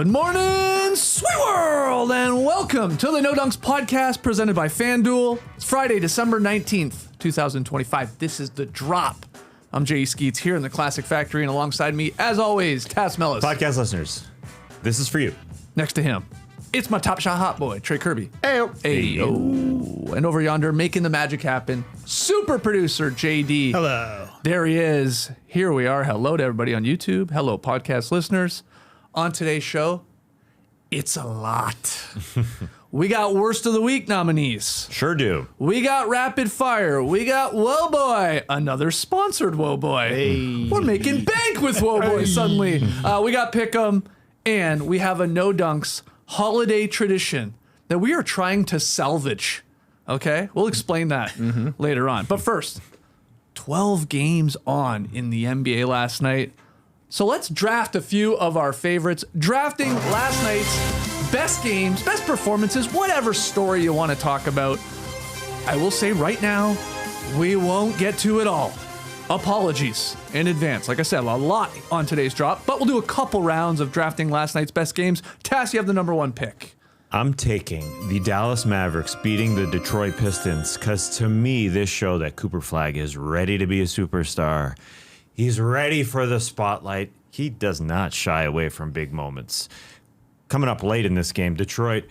Good morning, sweet world, and welcome to the No Dunks podcast presented by FanDuel. It's Friday, December 19th, 2025. This is The Drop. I'm Santa Skeets here in the Classic Factory, and alongside me, as always, Taz Mellis. Podcast listeners, this is for you. Next to him, it's my top shot hot boy, Trey Kirby. Ayo. Ayo. And over yonder, making the magic happen, super producer JD. Hello. There he is. Here we are. Hello to everybody on YouTube. Hello, podcast listeners. On today's show, it's a lot. We got Worst of the Week nominees. Sure do. We got Rapid Fire. We got Whoa Boy, another sponsored Whoa Boy. Hey. We're making bank with Whoa Boy suddenly. We got Pick'em, and we have a No Dunks holiday tradition that we are trying to salvage. Okay? We'll explain that later on. But first, 12 games on in the NBA last night. So let's draft a few of our favorites. Drafting last night's best games, best performances, whatever story you want to talk about. I will say right now, we won't get to it all. Apologies in advance. Like I said, a lot on today's drop, but we'll do a couple rounds of drafting last night's best games. Tass, you have the number one pick. I'm taking the Dallas Mavericks beating the Detroit Pistons because to me, this show that Cooper Flagg is ready to be a superstar. He's ready for the spotlight. He does not shy away from big moments. Coming up late in this game, Detroit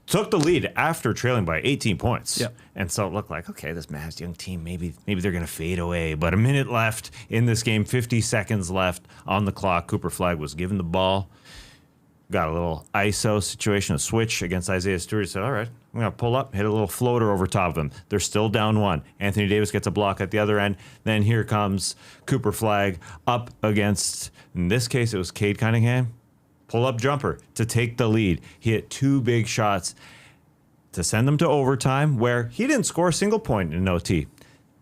took the lead after trailing by 18 points. Yep. And so it looked like, okay, this Mavs young team, maybe they're going to fade away. But a minute left in this game, 50 seconds left on the clock. Cooper Flagg was given the ball. Got a little ISO situation, a switch against Isaiah Stewart. He said, all right, I'm going to pull up, hit a little floater over top of him. They're still down one. Anthony Davis gets a block at the other end. Then here comes Cooper Flagg up against, in this case, it was Cade Cunningham. Pull-up jumper to take the lead. He hit two big shots to send them to overtime where he didn't score a single point in OT.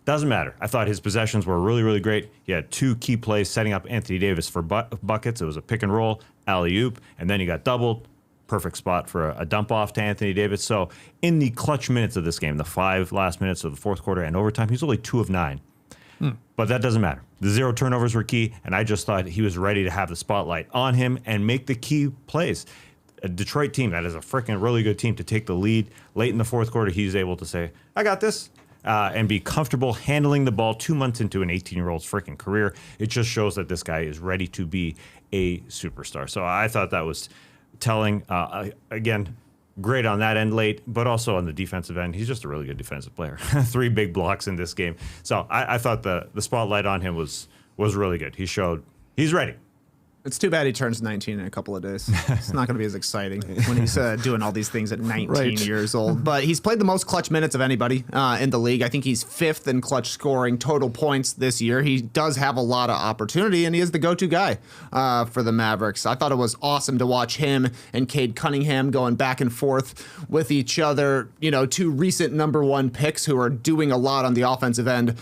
Doesn't matter. I thought his possessions were really, really great. He had two key plays setting up Anthony Davis for buckets. It was a pick and roll, alley-oop, and then he got doubled. Perfect spot for a dump off to Anthony Davis. So in the clutch minutes of this game, the 5 last minutes of the fourth quarter and overtime, he's only 2 of 9. But that doesn't matter. The 0 turnovers were key, and I just thought he was ready to have the spotlight on him and make the key plays. A Detroit team that is a freaking really good team to take the lead late in the fourth quarter, he's able to say, I got this. And be comfortable handling the ball 2 months into an 18-year-old's freaking career. It just shows that this guy is ready to be a superstar. So I thought that was telling. Again, great on that end late, but also on the defensive end. He's just a really good defensive player. 3 big blocks in this game. So I thought the spotlight on him was really good. He showed he's ready. It's too bad he turns 19 in a couple of days. It's not going to be as exciting when he's doing all these things at 19 years old. But he's played the most clutch minutes of anybody in the league. I think he's 5th in clutch scoring total points this year. He does have a lot of opportunity, and he is the go-to guy for the Mavericks. I thought it was awesome to watch him and Cade Cunningham going back and forth with each other. You know, 2 recent number 1 picks who are doing a lot on the offensive end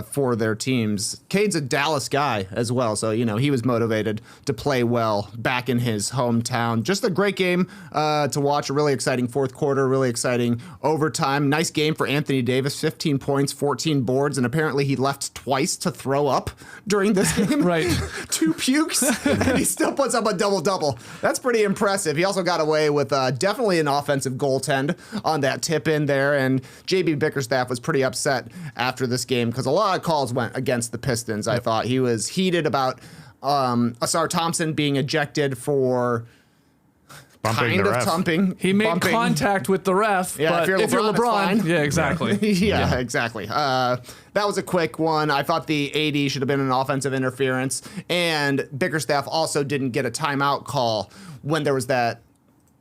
for their teams. Cade's a Dallas guy as well, so, you know, he was motivated to play well back in his hometown. Just a great game to watch. A really exciting fourth quarter, really exciting overtime. Nice game for Anthony Davis, 15 points, 14 boards, and apparently he left twice to throw up during this game. Right. 2 pukes, and he still puts up a double-double. That's pretty impressive. He also got away with definitely an offensive goaltend on that tip in there, and JB Bickerstaff was pretty upset after this game because a lot of calls went against the Pistons. I thought he was heated about Asar Thompson being ejected for thumping. He made contact with the ref, yeah, but if you're LeBron, yeah, exactly. Exactly. That was a quick one. I thought the AD should have been an offensive interference, and Bickerstaff also didn't get a timeout call when there was that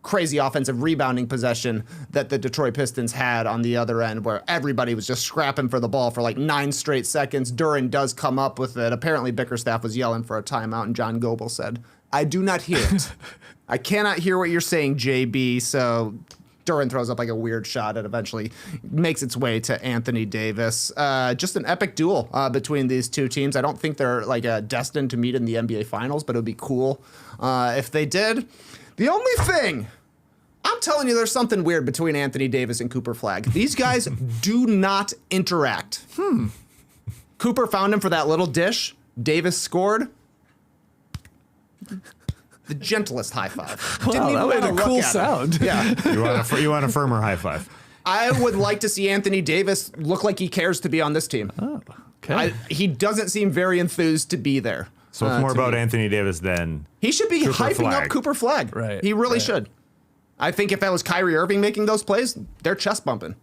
crazy offensive rebounding possession that the Detroit Pistons had on the other end where everybody was just scrapping for the ball for like 9 straight seconds. Duran does come up with it. Apparently Bickerstaff was yelling for a timeout, and John Goebel said, I do not hear it. I cannot hear what you're saying, JB. So Duran throws up like a weird shot that eventually makes its way to Anthony Davis. Just an epic duel between these two teams. I don't think they're like destined to meet in the NBA Finals, but it would be cool if they did. The only thing, I'm telling you, there's something weird between Anthony Davis and Cooper Flagg. These guys do not interact. Cooper found him for that little dish. Davis scored. The gentlest high five. Wow, that made a cool sound. Yeah. You want a firmer high five. I would like to see Anthony Davis look like he cares to be on this team. Oh, okay. He doesn't seem very enthused to be there. So it's more about Anthony Davis than he should be Cooper hyping Flagg. up Cooper Flagg. Right, He really right. should. I think if that was Kyrie Irving making those plays, they're chest bumping.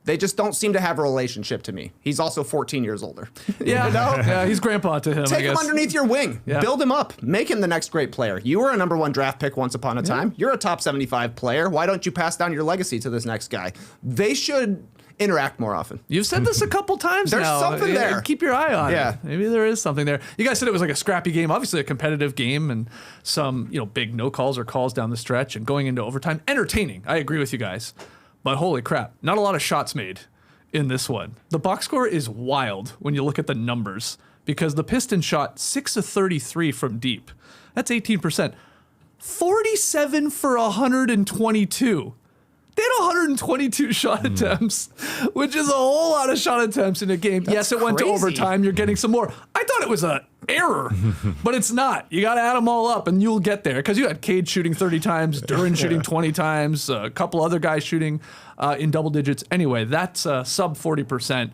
They just don't seem to have a relationship to me. He's also 14 years older. Yeah, yeah, he's grandpa to him. I Take him guess. underneath your wing. Yeah. Build him up. Make him the next great player. You were a number 1 draft pick once upon a time. You're a top 75 player. Why don't you pass down your legacy to this next guy? They should interact more often. You've said this a couple times There's now. something there. Keep your eye on Yeah. it. Maybe there is something there. You guys said it was like a scrappy game, obviously a competitive game, and some big no calls or calls down the stretch and going into overtime. Entertaining. I agree with you guys, but holy crap, not a lot of shots made in this one. The box score is wild when you look at the numbers because the Pistons shot 6 of 33 from deep. That's 18%. 47 for 122. They had 122 shot attempts, which is a whole lot of shot attempts in a game. Yes, it went to crazy. overtime. You're getting some more. I thought it was an error, but it's not. You got to add them all up, and you'll get there. Because you had Cade shooting 30 times, Duran shooting 20 times, a couple other guys shooting in double digits. Anyway, that's sub 40%.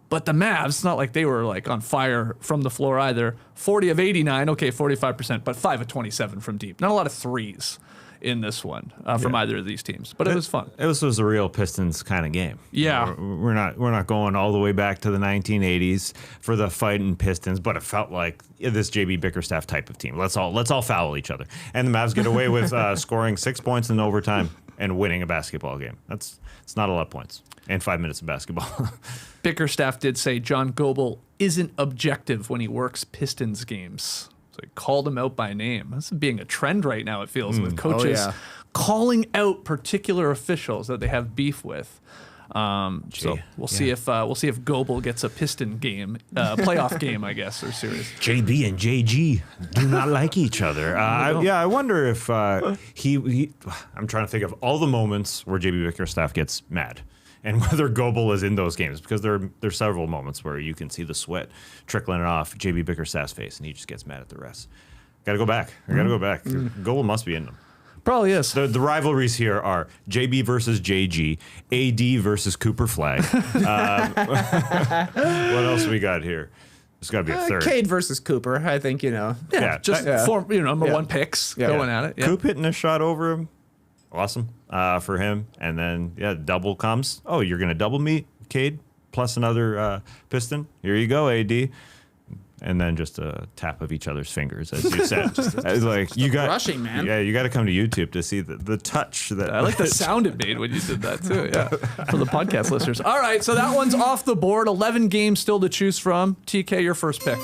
But the Mavs, it's not like they were like on fire from the floor either. 40 of 89, okay, 45%, but 5 of 27 from deep. Not a lot of threes in this one from either of these teams, but it was fun. This was a real Pistons kind of game. Yeah. We're not going all the way back to the 1980s for the fighting Pistons, but it felt like this JB Bickerstaff type of team. Let's all foul each other, and the Mavs get away with scoring 6 points in overtime and winning a basketball game. It's not a lot of points and 5 minutes of basketball. Bickerstaff did say John Goebel isn't objective when he works Pistons games. So he called him out by name. This is being a trend right now, it feels, with coaches yeah. calling out particular officials that they have beef with. So we'll see if Goebel gets a Piston game, playoff game, I guess, or series. JB and JG do not like each other. I wonder if he. I'm trying to think of all the moments where JB Bickerstaff gets mad, and whether Goebel is in those games, because there's several moments where you can see the sweat trickling off JB Bickerstaff's face, and he just gets mad at the refs. Got to go back. I got to go back. Goebel must be in them. Probably is. The rivalries here are JB versus JG, AD versus Cooper Flagg. What else we got here? There's got to be a third. Cade versus Cooper, I think, Yeah, just number one picks going at it. Yeah. Coop hitting a shot over him. Awesome for him. And then, double comes. Oh, you're going to double me, Cade, plus another Piston. Here you go, AD. And then just a tap of each other's fingers, as you said. It's like you got brushing, man. Yeah, you got to come to YouTube to see the touch. That I like the sound it made when you did that too. Yeah, for the podcast listeners. All right, so that one's off the board. 11 games still to choose from. TK, your first pick.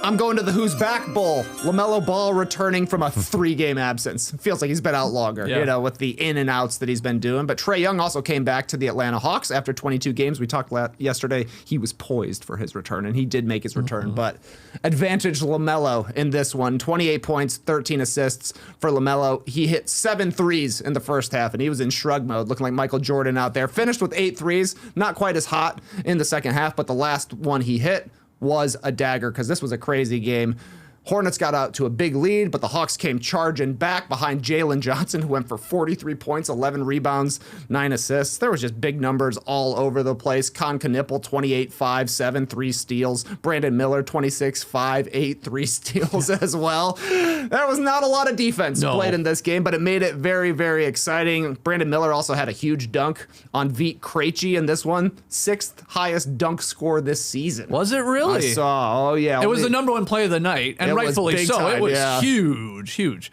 I'm going to the Who's Back Bowl. LaMelo Ball returning from a 3-game absence. Feels like he's been out longer, with the in and outs that he's been doing. But Trae Young also came back to the Atlanta Hawks after 22 games. We talked yesterday. He was poised for his return, and he did make his return. But advantage LaMelo in this one. 28 points, 13 assists for LaMelo. He hit 7 threes in the first half, and he was in shrug mode, looking like Michael Jordan out there. Finished with 8 threes. Not quite as hot in the second half, but the last one he hit was a dagger because this was a crazy game. Hornets got out to a big lead, but the Hawks came charging back behind Jalen Johnson, who went for 43 points, 11 rebounds, 9 assists. There was just big numbers all over the place. Con Knippel, 28, 5, 7, 3 steals. Brandon Miller, 26, 5, 8, 3 steals as well. There was not a lot of defense played in this game, but it made it very, very exciting. Brandon Miller also had a huge dunk on Vit Krejci in this one. 6th highest dunk score this season. Was it really? I saw. Oh, yeah. It was the number one play of the night, and It was rightfully big so. time, It was yeah. huge.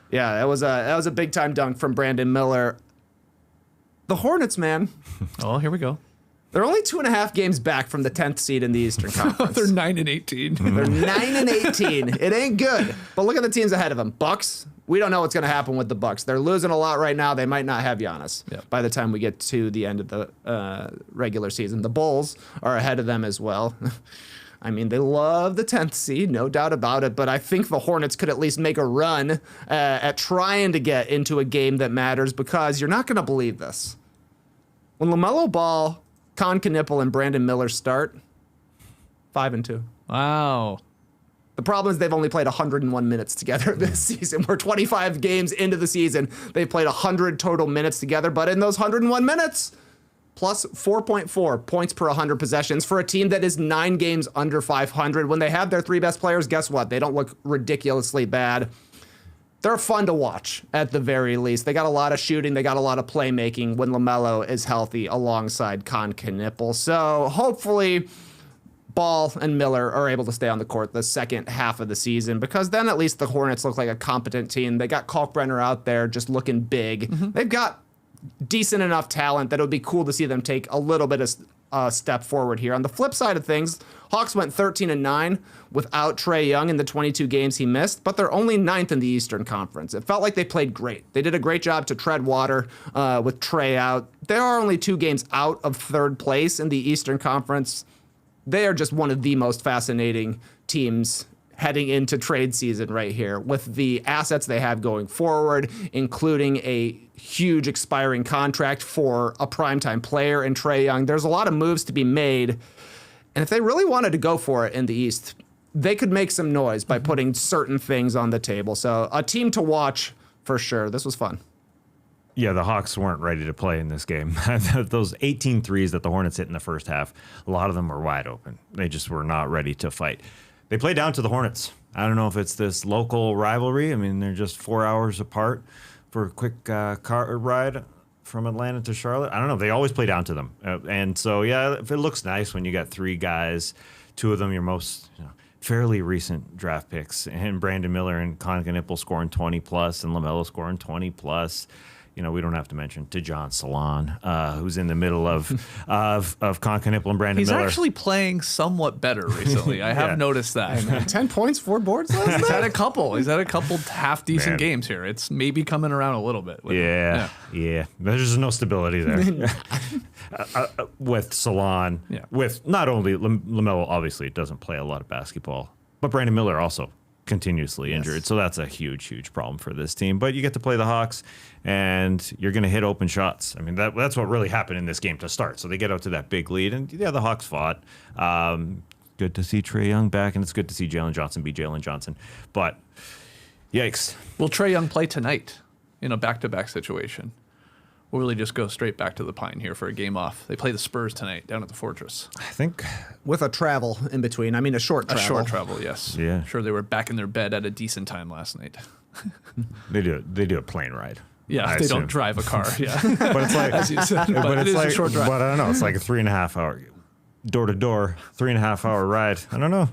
Yeah, that was a big time dunk from Brandon Miller. The Hornets, man, Oh, here we go. they're only 2.5 games back from the 10th seed in the Eastern Conference. They're 9 and 18. They're 9 and 18. It ain't good. But look at the teams ahead of them. Bucks. We don't know what's going to happen with the Bucks. They're losing a lot right now. They might not have Giannis by the time we get to the end of the regular season. The Bulls are ahead of them as well. I mean, they love the 10th seed, no doubt about it, but I think the Hornets could at least make a run at trying to get into a game that matters, because you're not going to believe this. When LaMelo Ball, Con Knippel, and Brandon Miller start, 5-2. Wow. The problem is they've only played 101 minutes together this season. We're 25 games into the season. They've played 100 total minutes together, but in those 101 minutes, plus 4.4 points per 100 possessions for a team that is 9 games under 500. When they have their 3 best players, guess what? They don't look ridiculously bad. They're fun to watch at the very least. They got a lot of shooting. They got a lot of playmaking when LaMelo is healthy alongside Cunningham. So hopefully Ball and Miller are able to stay on the court the second half of the season, because then at least the Hornets look like a competent team. They got Kalkbrenner out there just looking big. They've got decent enough talent that it would be cool to see them take a little bit of a step forward here. On the flip side of things, Hawks went 13-9 without Trae Young in the 22 games he missed, but they're only 9th in the Eastern Conference. It felt like they played great. They did a great job to tread water with Trae out. They are only 2 games out of 3rd place in the Eastern Conference. They are just one of the most fascinating teams heading into trade season right here, with the assets they have going forward, including a huge expiring contract for a primetime player in Trae Young. There's a lot of moves to be made, and if they really wanted to go for it in the East, they could make some noise by putting certain things on the table. So a team to watch for sure. This was fun. Yeah, the Hawks weren't ready to play in this game. Those 18 threes that the Hornets hit in the first half, a lot of them were wide open. They just were not ready to fight. They played down to the Hornets. I don't know if it's this local rivalry. I mean, they're just 4 hours apart for a quick car ride from Atlanta to Charlotte. I don't know. They always play down to them. And so, yeah, if it looks nice when you got 3 guys, 2 of them your most fairly recent draft picks, and Brandon Miller and Cunningham scoring 20+, and LaMelo scoring 20+. We don't have to mention Tejan Salon, who's in the middle of Cunningham and Brandon Miller. He's actually playing somewhat better recently. I have noticed that. 10 points, 4 boards last night? He's had a couple half decent games here. It's maybe coming around a little bit. Yeah. There's no stability there. With Salon, with not only LaMelo, obviously doesn't play a lot of basketball, but Brandon Miller also continuously injured. So that's a huge problem for this team. But you get to play the Hawks, and you're going to hit open shots. I mean, that's what really happened in this game to start. So they get out to that big lead, and the Hawks fought. Good to see Trae Young back, and it's good to see Jalen Johnson be Jalen Johnson. But yikes. Will Trae Young play tonight in a back-to-back situation? We'll really just go straight back to the Pine here for a game off. They play the Spurs tonight down at the Fortress. I think with a travel in between. I mean, a short travel. A short travel, yes. Yeah. Sure, they were back in their bed at a decent time last night. They do a plane ride. Yeah, they don't drive a car. Yeah, but it's like, as you said, but it is a short drive. But I don't know. It's like a 3.5 hour, door to door, 3.5 hour ride. I don't know.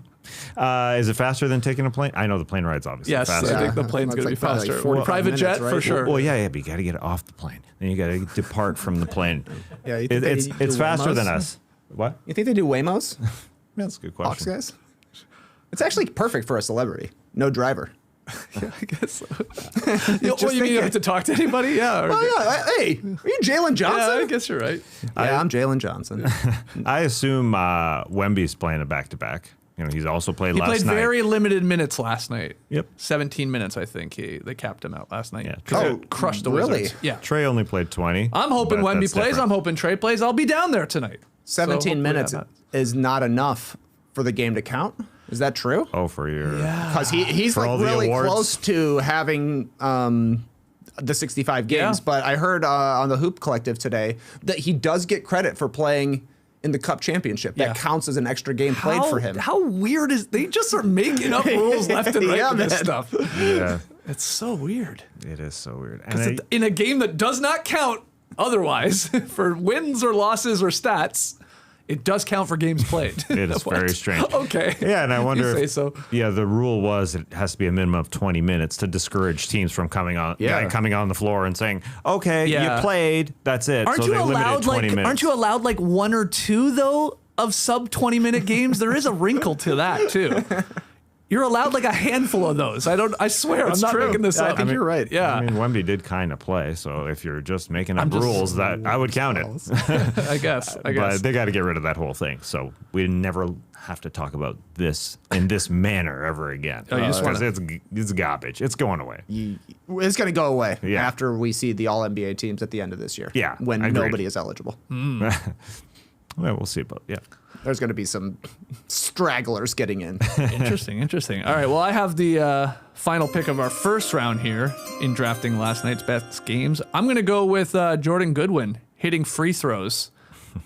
Is it faster than taking a plane? I know the plane ride's obviously faster. Yes, I think the plane's going to be faster. Like 45 private minutes, jet right? for sure. Well, yeah, but you got to get off the plane. Then you got to depart from the plane. Yeah, you think it's faster than us. What? You think they do Waymos? That's a good Hawks question. guys? It's actually perfect for a celebrity. No driver. Yeah, I guess so. You mean you have to talk to anybody? Yeah. Hey, are you Jalen Johnson? Yeah, I guess you're right. Yeah, I'm Jalen Johnson. I assume Wemby's playing a back-to-back. He's also played last night. He played very limited minutes last night. Yep. 17 minutes, I think. They capped him out last night. Yeah. Oh, crushed the really? Wizards. Yeah. Trey only played 20. I'm hoping but Wemby that's plays. different. I'm hoping Trey plays. I'll be down there tonight. 17 minutes is not enough for the game to count. Is that true? Oh, for your... Because he's For all like the really awards. close to having the 65 games. Yeah. But I heard on the Hoop Collective today that he does get credit for playing in the Cup Championship. That counts as an extra game played for him. How weird is they just are making up rules left and right with this man. stuff. Yeah, It's so weird. it is so weird. Because in a game that does not count otherwise for wins or losses or stats, it does count for games played. It is very strange. Okay. Yeah, and I wonder You say if, so. yeah, the rule was it has to be a minimum of 20 minutes to discourage teams from coming on the floor and saying, okay, you played, that's it. Aren't so you they limited allowed 20 minutes. Aren't you allowed like 1 or 2 though of sub 20-minute games? There is a wrinkle to that too. You're allowed like a handful of those. I swear, I'm not making this up. I think you're right. Yeah. I mean, Wemby did kind of play, so if you're just making up rules, that I would count it. I guess. But they got to get rid of that whole thing, so we never have to talk about this in this manner ever again. Oh, you just Because it's garbage. It's going away. It's going to go away Yeah. after we see the All-NBA teams at the end of this year. Yeah, When agreed. nobody is eligible. Well, we'll see about There's going to be some stragglers getting in. Interesting. All right, well, I have the final pick of our first round here in drafting last night's best games. I'm going to go with Jordan Goodwin hitting free throws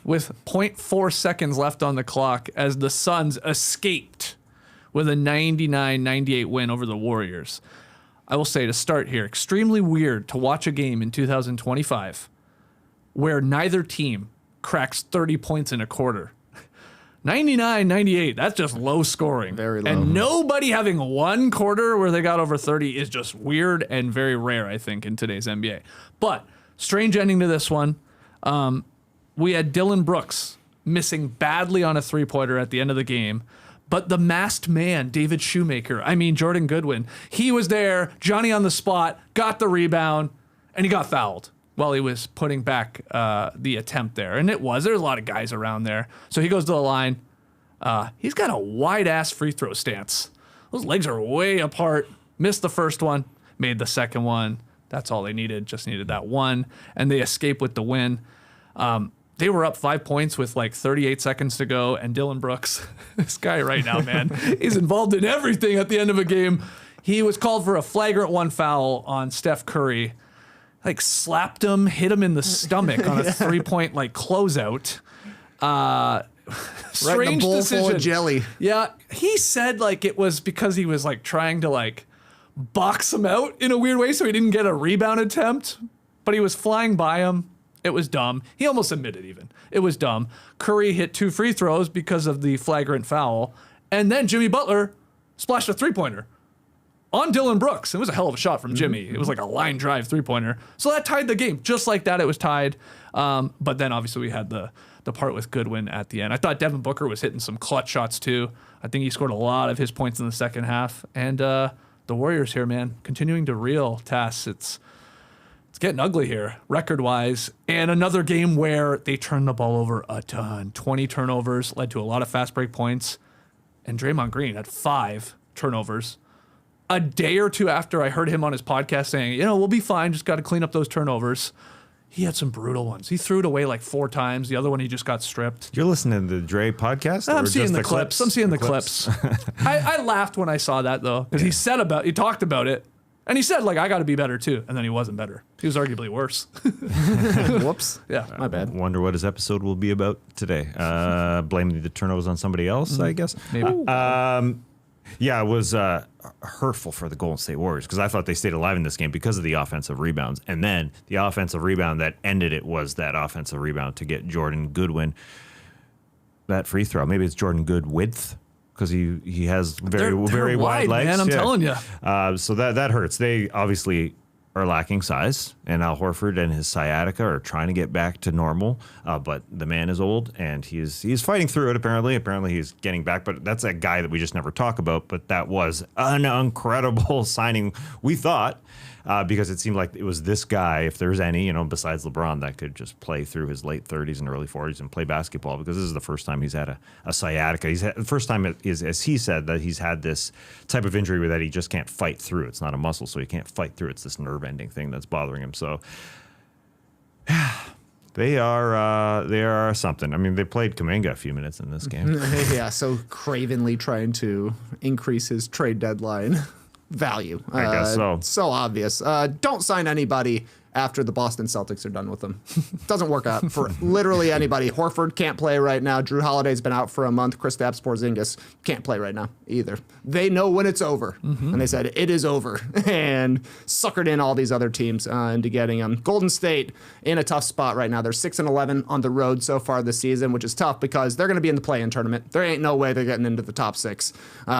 with 0.4 seconds left on the clock as the Suns escaped with a 99-98 win over the Warriors. I will say to start here, extremely weird to watch a game in 2025 where neither team cracks 30 points in a quarter. 99-98, that's just low scoring. Very low. And nobody having one quarter where they got over 30 is just weird and very rare, I think, in today's NBA. But strange ending to this one. We had Dylan Brooks missing badly on a three-pointer at the end of the game. But the masked man, David Jordan Goodwin, he was there, Johnny on the spot, got the rebound, and he got fouled while he was putting back the attempt there. And there's a lot of guys around there. So he goes to the line. He's got a wide-ass free throw stance. Those legs are way apart. Missed the first one, made the second one. That's all they needed, just needed that one. And they escape with the win. They were up 5 points with like 38 seconds to go, and Dylan Brooks, this guy right now, man, he's involved in everything at the end of a game. He was called for a flagrant one foul on Steph Curry, like slapped him, hit him in the stomach on a 3-point like closeout. Strange right in a bowl decision. full of jelly. Yeah, he said like it was because he was like trying to like box him out in a weird way, so he didn't get a rebound attempt, but he was flying by him. It was dumb. He almost admitted even. It was dumb. Curry hit 2 free throws because of the flagrant foul. And then Jimmy Butler splashed a three-pointer on Dylan Brooks. It was a hell of a shot from Jimmy. It was like a line drive three-pointer. So that tied the game. Just like that, it was tied. But then obviously we had the part with Goodwin at the end. I thought Devin Booker was hitting some clutch shots too. I think he scored a lot of his points in the second half. And the Warriors here, man, continuing to reel. Tass, it's getting ugly here, record-wise. And another game where they turned the ball over a ton. 20 turnovers, led to a lot of fast break points. And Draymond Green had 5 turnovers. A day or two after I heard him on his podcast saying, we'll be fine, just got to clean up those turnovers. He had some brutal ones. He threw it away like 4 times. The other one, he just got stripped. You're listening to the Dre podcast? I'm seeing the clips. I'm seeing the clips. I laughed when I saw that, though, because he talked about it. And he said, like, I got to be better, too. And then he wasn't better. He was arguably worse. Whoops. Yeah, my bad. Wonder what his episode will be about today. Blaming the turnovers on somebody else, I guess. Maybe. It was hurtful for the Golden State Warriors because I thought they stayed alive in this game because of the offensive rebounds. And then the offensive rebound that ended it was that offensive rebound to get Jordan Goodwin that free throw. Maybe it's Jordan Goodwidth, because he has very wide legs. Man, I'm telling you. So that hurts. They obviously are lacking size, and Al Horford and his sciatica are trying to get back to normal. But the man is old, and he's fighting through it. Apparently he's getting back. But that's a guy that we just never talk about. But that was an incredible signing, we thought. Because it seemed like it was this guy, if there's any, besides LeBron, that could just play through his late 30s and early 40s and play basketball, because this is the first time he's had a sciatica. The first time is, as he said, that he's had this type of injury where that he just can't fight through. It's not a muscle, so he can't fight through. It's this nerve-ending thing that's bothering him. So they are something. I mean, they played Kuminga a few minutes in this game. Yeah, so cravenly trying to increase his trade deadline value. I guess so. So obvious. Don't sign anybody after the Boston Celtics are done with them. Doesn't work out for literally anybody. Horford can't play right now. Drew Holiday's been out for a month. Kristaps Porzingis can't play right now either. They know when it's over. And they said, it is over. And suckered in all these other teams into getting them. Golden State in a tough spot right now. They're 6-11 on the road so far this season, which is tough because they're going to be in the play-in tournament. There ain't no way they're getting into the top 6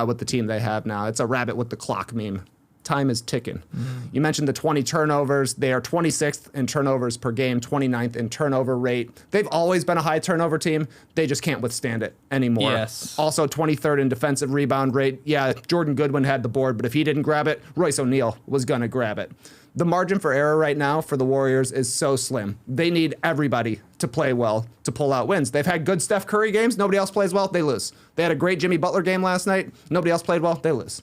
with the team they have now. It's a rabbit with the clock meme. Time is ticking. You mentioned the 20 turnovers. They are 26th in turnovers per game, 29th in turnover rate. They've always been a high turnover team. They just can't withstand it anymore. Yes. Also 23rd in defensive rebound rate. Yeah, Jordan Goodwin had the board, but if he didn't grab it, Royce O'Neal was going to grab it. The margin for error right now for the Warriors is so slim. They need everybody to play well to pull out wins. They've had good Steph Curry games. Nobody else plays well. They lose. They had a great Jimmy Butler game last night. Nobody else played well. They lose.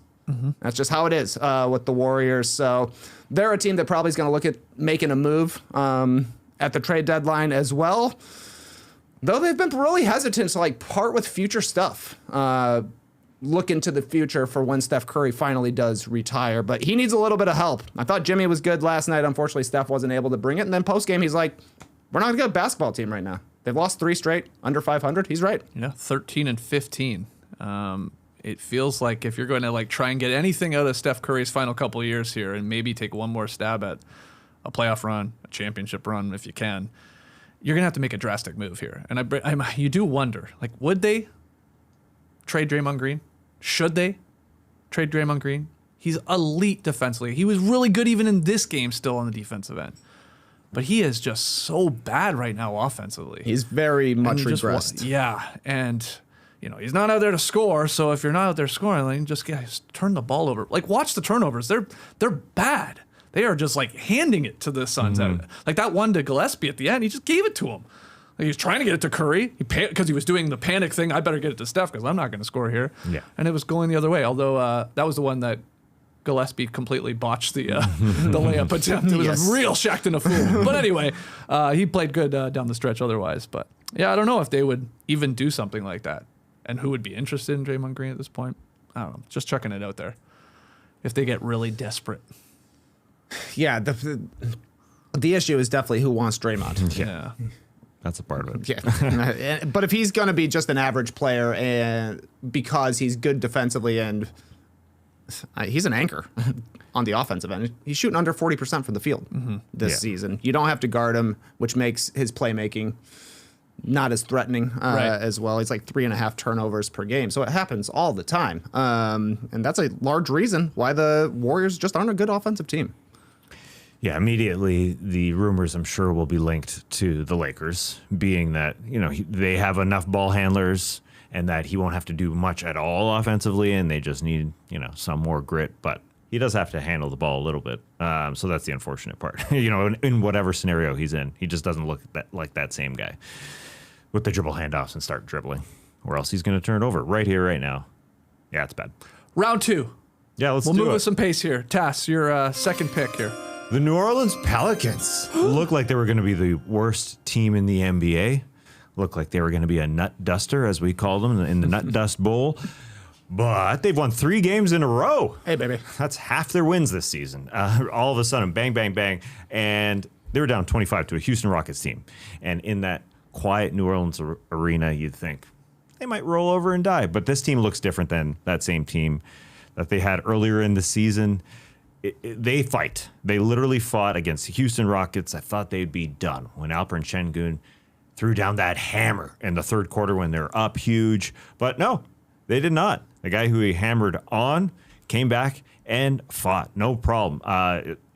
That's just how it is with the Warriors. So they're a team that probably is going to look at making a move at the trade deadline as well. Though they've been really hesitant to like part with future stuff. Look into the future for when Steph Curry finally does retire, but he needs a little bit of help. I thought Jimmy was good last night. Unfortunately, Steph wasn't able to bring it. And then post game, he's like, we're not a good basketball team right now. They've lost 3 straight under 500. He's right. Yeah, 13 and 15. It feels like if you're going to like try and get anything out of Steph Curry's final couple of years here and maybe take one more stab at a playoff run, a championship run if you can, you're going to have to make a drastic move here. And you do wonder, like, would they trade Draymond Green? Should they trade Draymond Green? He's elite defensively. He was really good even in this game still on the defensive end. But he is just so bad right now offensively. He's very much regressed. Yeah, and he's not out there to score. So if you're not out there scoring, like, just turn the ball over. Like, watch the turnovers. They're bad. They are just like handing it to the Suns. Like that one to Gillespie at the end, he just gave it to him. Like, he was trying to get it to Curry because he was doing the panic thing. I better get it to Steph because I'm not going to score here. Yeah. And it was going the other way. Although that was the one that Gillespie completely botched the layup attempt. It was a real Shaqtin' a fool. But anyway, he played good down the stretch otherwise. But yeah, I don't know if they would even do something like that. And who would be interested in Draymond Green at this point? I don't know. Just chucking it out there. If they get really desperate. Yeah, the issue is definitely who wants Draymond. Yeah. That's a part of it. Yeah. But if he's going to be just an average player and because he's good defensively and he's an anchor on the offensive end, he's shooting under 40% from the field this season. You don't have to guard him, which makes his playmaking not as threatening as well. He's like 3.5 turnovers per game. So it happens all the time. And that's a large reason why the Warriors just aren't a good offensive team. Yeah, immediately the rumors, I'm sure, will be linked to the Lakers, being that, they have enough ball handlers and that he won't have to do much at all offensively, and they just need, some more grit. But he does have to handle the ball a little bit. So that's the unfortunate part. In whatever scenario he's in, he just doesn't look like that same guy with the dribble handoffs and start dribbling, or else he's going to turn it over right here, right now. Yeah, it's bad. Round 2. Yeah, we'll move with some pace here. Tass, your second pick here. The New Orleans Pelicans looked like they were going to be the worst team in the NBA. Looked like they were going to be a nut duster, as we call them, in the Nut Dust Bowl. But they've won 3 games in a row. Hey, baby. That's half their wins this season. All of a sudden, bang, bang, bang. And they were down 25 to a Houston Rockets team. And in that quiet New Orleans arena, you'd think they might roll over and die. But this team looks different than that same team that they had earlier in the season. They fight. They literally fought against the Houston Rockets. I thought they'd be done when Alperen Şengün threw down that hammer in the third quarter when they're up huge. But no, they did not. The guy who he hammered on came back and fought. No problem.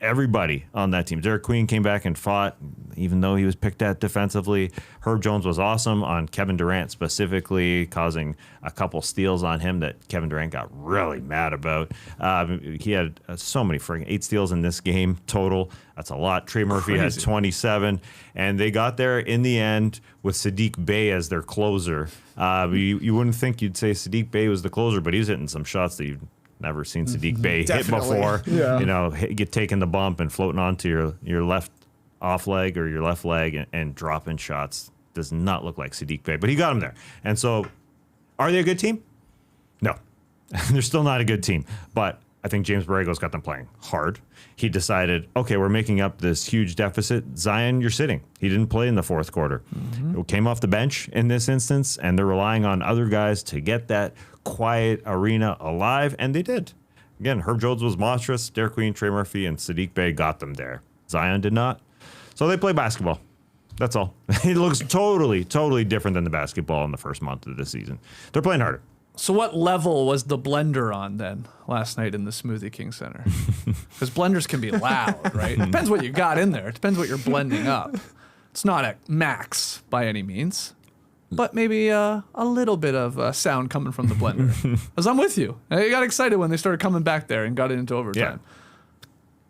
Everybody on that team. Derek Queen came back and fought, even though he was picked at defensively. Herb Jones was awesome on Kevin Durant specifically, causing a couple steals on him that Kevin Durant got really mad about. He had so many 8 steals in this game total. That's a lot. Trey Murphy had 27, and they got there in the end with Sadiq Bey as their closer. You wouldn't think you'd say Sadiq Bey was the closer, but he's hitting some shots that you've never seen Sadiq Bey hit before. Yeah. Get taking the bump and floating onto your left off leg or your left leg and dropping shots. Does not look like Sadiq Bey, but he got him there. And so, are they a good team? No. They're still not a good team. But I think James Borrego's got them playing hard. He decided, okay, we're making up this huge deficit. Zion, you're sitting. He didn't play in the fourth quarter. He came off the bench in this instance, and they're relying on other guys to get that quiet arena alive, and they did. Again, Herb Jones was monstrous. Derek Queen, Trey Murphy, and Sadiq Bey got them there. Zion did not. So they play basketball. That's all. It looks totally, totally different than the basketball in the first month of the season. They're playing harder. So what level was the blender on then last night in the Smoothie King Center? Because blenders can be loud, right? It depends what you got in there. It depends what you're blending up. It's not at max by any means, but maybe a little bit of sound coming from the blender. Because I'm with you. I got excited when they started coming back there and got it into overtime. Yeah.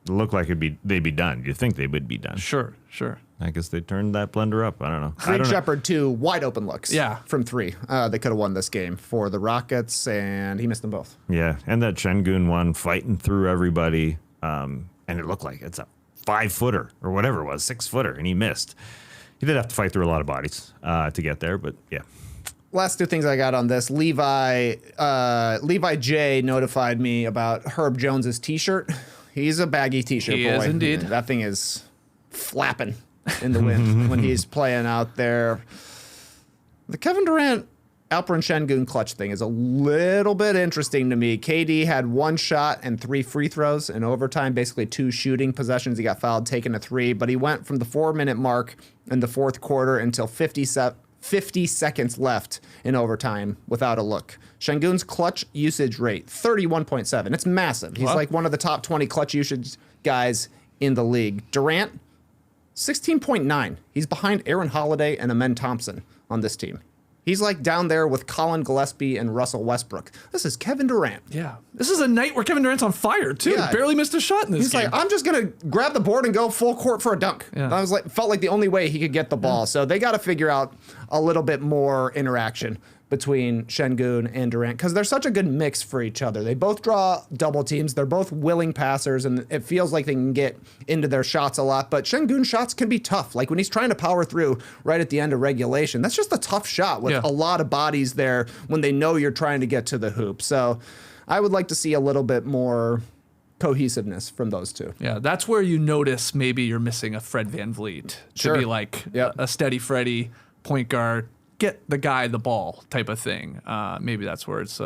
It looked like they'd be done. You'd think they would be done. Sure. I guess they turned that blender up. I don't know. Greg Shepard, 2 wide open looks. Yeah. From 3. They could have won this game for the Rockets, and he missed them both. Yeah, and that Şengün one fighting through everybody, and it looked like it's a 5-footer or whatever it was, 6-footer, and he missed. he did have to fight through a lot of bodies to get there, but yeah. Last two things I got on this. Levi J notified me about Herb Jones's T-shirt. He's a baggy T-shirt boy. He is indeed. That thing is flapping in the wind when he's playing out there. The Kevin Durant, Alperen Şengün clutch thing is a little bit interesting to me. KD had 1 shot and 3 free throws in overtime, basically 2 shooting possessions. He got fouled, taking a 3, but he went from the 4-minute mark in the fourth quarter until 50 seconds left in overtime without a look. Şengün's clutch usage rate, 31.7. It's massive. He's like one of the top 20 clutch usage guys in the league. Durant, 16.9. He's behind Aaron Holiday and Amen Thompson on this team. He's like down there with Colin Gillespie and Russell Westbrook. This is Kevin Durant. Yeah. This is a night where Kevin Durant's on fire, too. Yeah. Barely missed a shot in this game. He's like, I'm just going to grab the board and go full court for a dunk. Yeah. That felt like the only way he could get the ball. So they got to figure out a little bit more interaction between Şengün and Durant because they're such a good mix for each other. They both draw double teams. They're both willing passers, and it feels like they can get into their shots a lot. But Şengün's shots can be tough. Like when he's trying to power through right at the end of regulation, that's just a tough shot with a lot of bodies there when they know you're trying to get to the hoop. So I would like to see a little bit more cohesiveness from those two. Yeah, that's where you notice maybe you're missing a Fred VanVleet to be like a steady Freddie point guard, get the guy the ball type of thing. Maybe that's where it's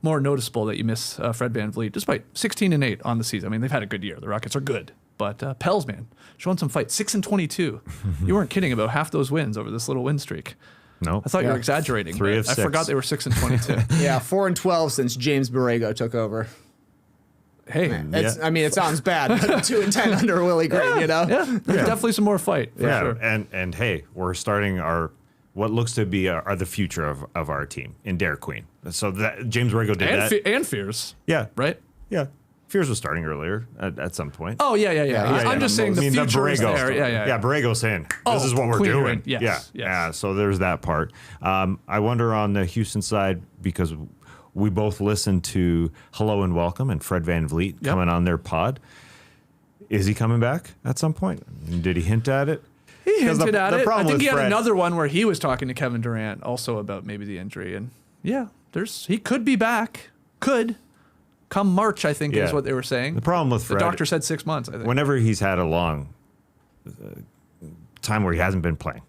more noticeable that you miss Fred VanVleet, despite 16-8 on the season. I mean, they've had a good year. The Rockets are good, but Pels, man, showing some fight. 6-22. You weren't kidding about half those wins over this little win streak. No, I thought you were exaggerating. 3 of 6. I forgot they were 6-22. Yeah, 4-12 since James Borrego took over. Hey, I mean, it sounds bad, but 2-10 under Willie Green, you know? Yeah, there's definitely some more fight for sure. And hey, we're starting what looks to be the future of our team in Derek Queen. So that James Borrego did that. And Fears. Yeah. Right? Yeah. Fears was starting earlier at some point. Oh, yeah. I'm just saying the future is there. Yeah, Borrego's saying, this is what we're doing. Yes. Yeah, so there's that part. I wonder on the Houston side, because we both listened to Hello and Welcome and Fred VanVleet coming on their pod. Is he coming back at some point? Did he hint at it? He hinted at it. I think he had Fred, another one where he was talking to Kevin Durant also about maybe the injury. And he could be back. Could. Come March, I think is what they were saying. The problem with Fred, the doctor said 6 months, I think. Whenever he's had a long time where he hasn't been playing,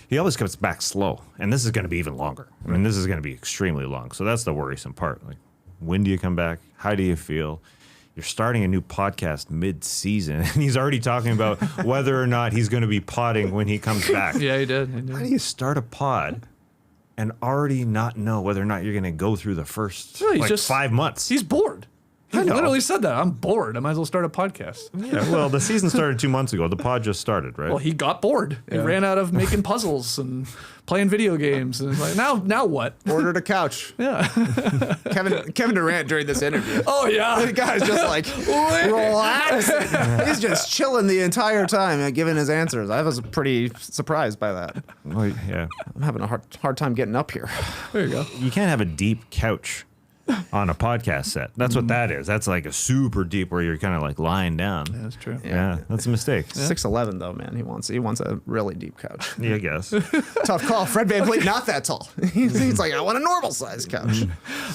he always comes back slow. And this is going to be even longer. I mean, this is going to be extremely long. So that's the worrisome part. Like, when do you come back? How do you feel? You're starting a new podcast mid-season, and he's already talking about whether or not he's going to be podding when he comes back. Yeah, he did. How do you start a pod and already not know whether or not you're going to go through the first 5 months? He's bored. He literally said that. I'm bored. I might as well start a podcast. Yeah, well, the season started 2 months ago. The pod just started, right? Well, he got bored. He ran out of making puzzles and playing video games. And like, now what? Ordered a couch. Yeah. Kevin Durant during this interview. Oh, yeah. The guy's just like, relaxing. He's just chilling the entire time and giving his answers. I was pretty surprised by that. Well, yeah. I'm having a hard time getting up here. There you go. You can't have a deep couch on a podcast set. That's what that is. That's like a super deep where you're kind of like lying down. Yeah, that's true. Yeah, that's a mistake. 6'11" though, man. He wants a really deep couch. Yeah, I guess. Tough call. Fred VanVleet, not that tall. He's like, I want a normal size couch.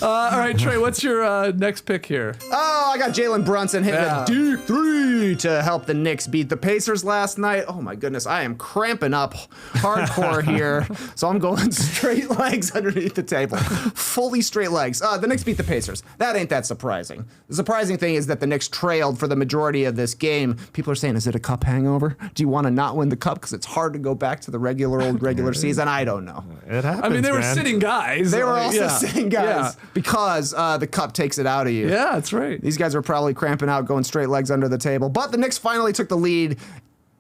All right, Trey, what's your next pick here? Oh, I got Jalen Brunson hitting a deep 3 to help the Knicks beat the Pacers last night. Oh my goodness, I am cramping up hardcore here. So I'm going straight legs underneath the table. Fully straight legs. The Knicks beat the Pacers. That ain't that surprising. The surprising thing is that the Knicks trailed for the majority of this game. People are saying, is it a cup hangover? Do you want to not win the cup because it's hard to go back to the regular season? I don't know. It happens, I mean, they were man. sitting guys. They were also sitting guys because the cup takes it out of you. Yeah, that's right. These guys are probably cramping out, going straight legs under the table. But the Knicks finally took the lead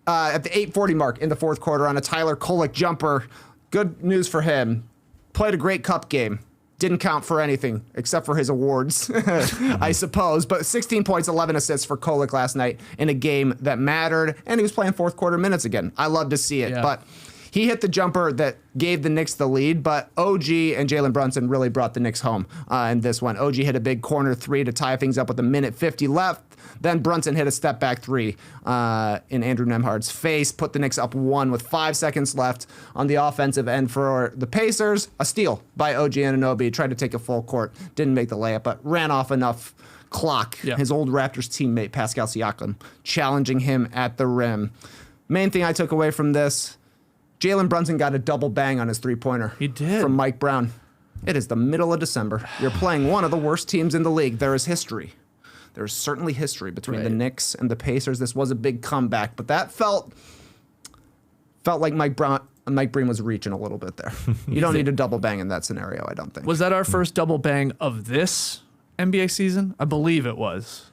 at the 8:40 mark in the fourth quarter on a Tyler Kolek jumper. Good news for him. Played a great cup game. Didn't count for anything except for his awards, I suppose. But 16 points, 11 assists for Kolek last night in a game that mattered. And he was playing fourth quarter minutes again. I love to see it. Yeah. But He hit the jumper that gave the Knicks the lead, but OG and Jalen Brunson really brought the Knicks home in this one. OG hit a big corner three to tie things up with 1:50 left. Then Brunson hit a step back three in Andrew Nembhard's face, put the Knicks up 1 with 5 seconds left on the offensive end for the Pacers. A steal by OG Anunoby, tried to take a full court, didn't make the layup, but ran off enough clock. Yeah. His old Raptors teammate, Pascal Siakam, challenging him at the rim. Main thing I took away from this, Jalen Brunson got a double bang on his three-pointer. He did. From Mike Brown. It is the middle of December. You're playing one of the worst teams in the league. There is history. There's certainly history between the Knicks and the Pacers. This was a big comeback, but that felt like Mike Breen was reaching a little bit there. You don't need a double bang in that scenario, I don't think. Was that our first double bang of this NBA season? I believe it was.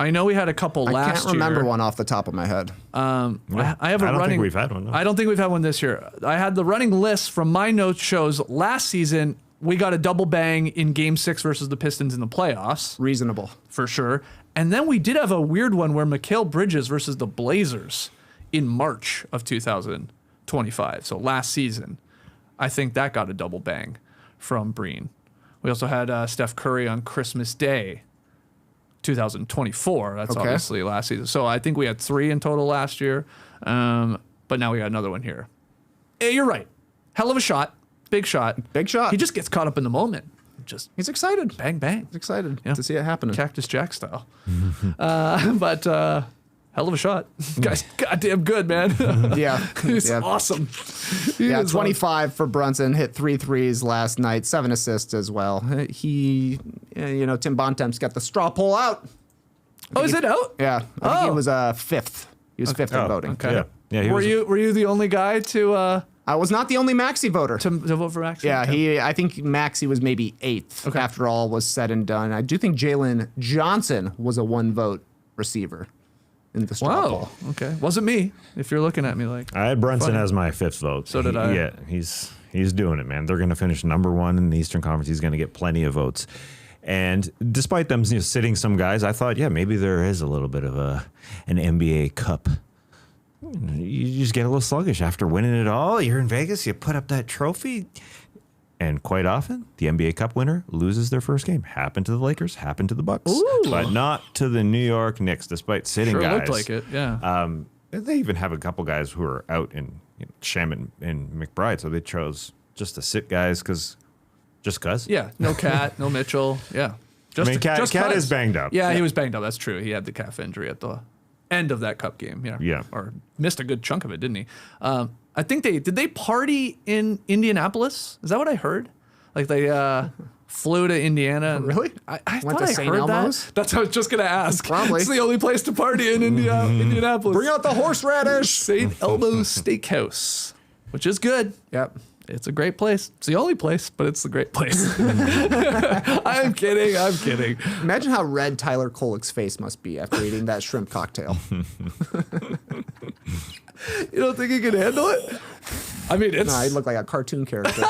I know we had a couple last year. I can't remember one off the top of my head. I have I don't think we've had one. No. I don't think we've had one this year. I had the running list from my notes shows last season. We got a double bang in Game 6 versus the Pistons in the playoffs. Reasonable. For sure. And then we did have a weird one where Mikal Bridges versus the Blazers in March of 2025. So last season, I think that got a double bang from Breen. We also had Steph Curry on Christmas Day, 2024. That's obviously last season. So I think we had 3 in total last year. But now we got another one here. Hey, you're right. Hell of a shot. Big shot. Big shot. He just gets caught up in the moment. He's excited. Bang, bang. He's excited to see it happening. Cactus Jack style. But hell of a shot. Guy's goddamn good, man. Yeah. He's awesome. He is 25 for Brunson. Hit 3 threes last night. 7 assists as well. He, Tim Bontemps got the straw poll out. Oh, is it out? Yeah. I think he was 5th. He was 5th in voting. Okay. Yeah. Were you the only guy to I was not the only Maxey voter. to vote for Maxey? Yeah, Okay. I think Maxey was maybe 8th after all was said and done. I do think Jalen Johnson was a 1-vote receiver in the straw Wow. poll. Okay. Wasn't me. If you're looking at me like. I had Brunson Funny. as my 5th vote. So did I. Yeah, he's doing it, man. They're going to finish number 1 in the Eastern Conference. He's going to get plenty of votes. And despite them sitting some guys, I thought, maybe there is a little bit of an NBA Cup. You just get a little sluggish after winning it all. You're in Vegas, you put up that trophy. And quite often, the NBA Cup winner loses their first game. Happened to the Lakers, happened to the Bucks, but not to the New York Knicks, despite sitting Sure guys. looked like it, yeah. They even have a couple guys who are out in Sham and McBride, so they chose just to sit guys because. Yeah, no Cat, no Mitchell. Yeah. Cat is banged up. Yeah, he was banged up. That's true. He had the calf injury at the end of that Cup game. Yeah. Or missed a good chunk of it, didn't he? I think did they party in Indianapolis? Is that what I heard? Like they flew to Indiana. And Really? I Went thought to I St. heard Elmo's? that. That's what I was just gonna ask. Probably. It's the only place to party in Indianapolis. Bring out the horseradish. St. Elmo's Steakhouse, which is good. Yep. It's a great place. It's the only place, but it's the great place. I'm kidding. Imagine how red Tyler Kolek's face must be after eating that shrimp cocktail. You don't think he can handle it? I mean, it's... No, he'd look like a cartoon character.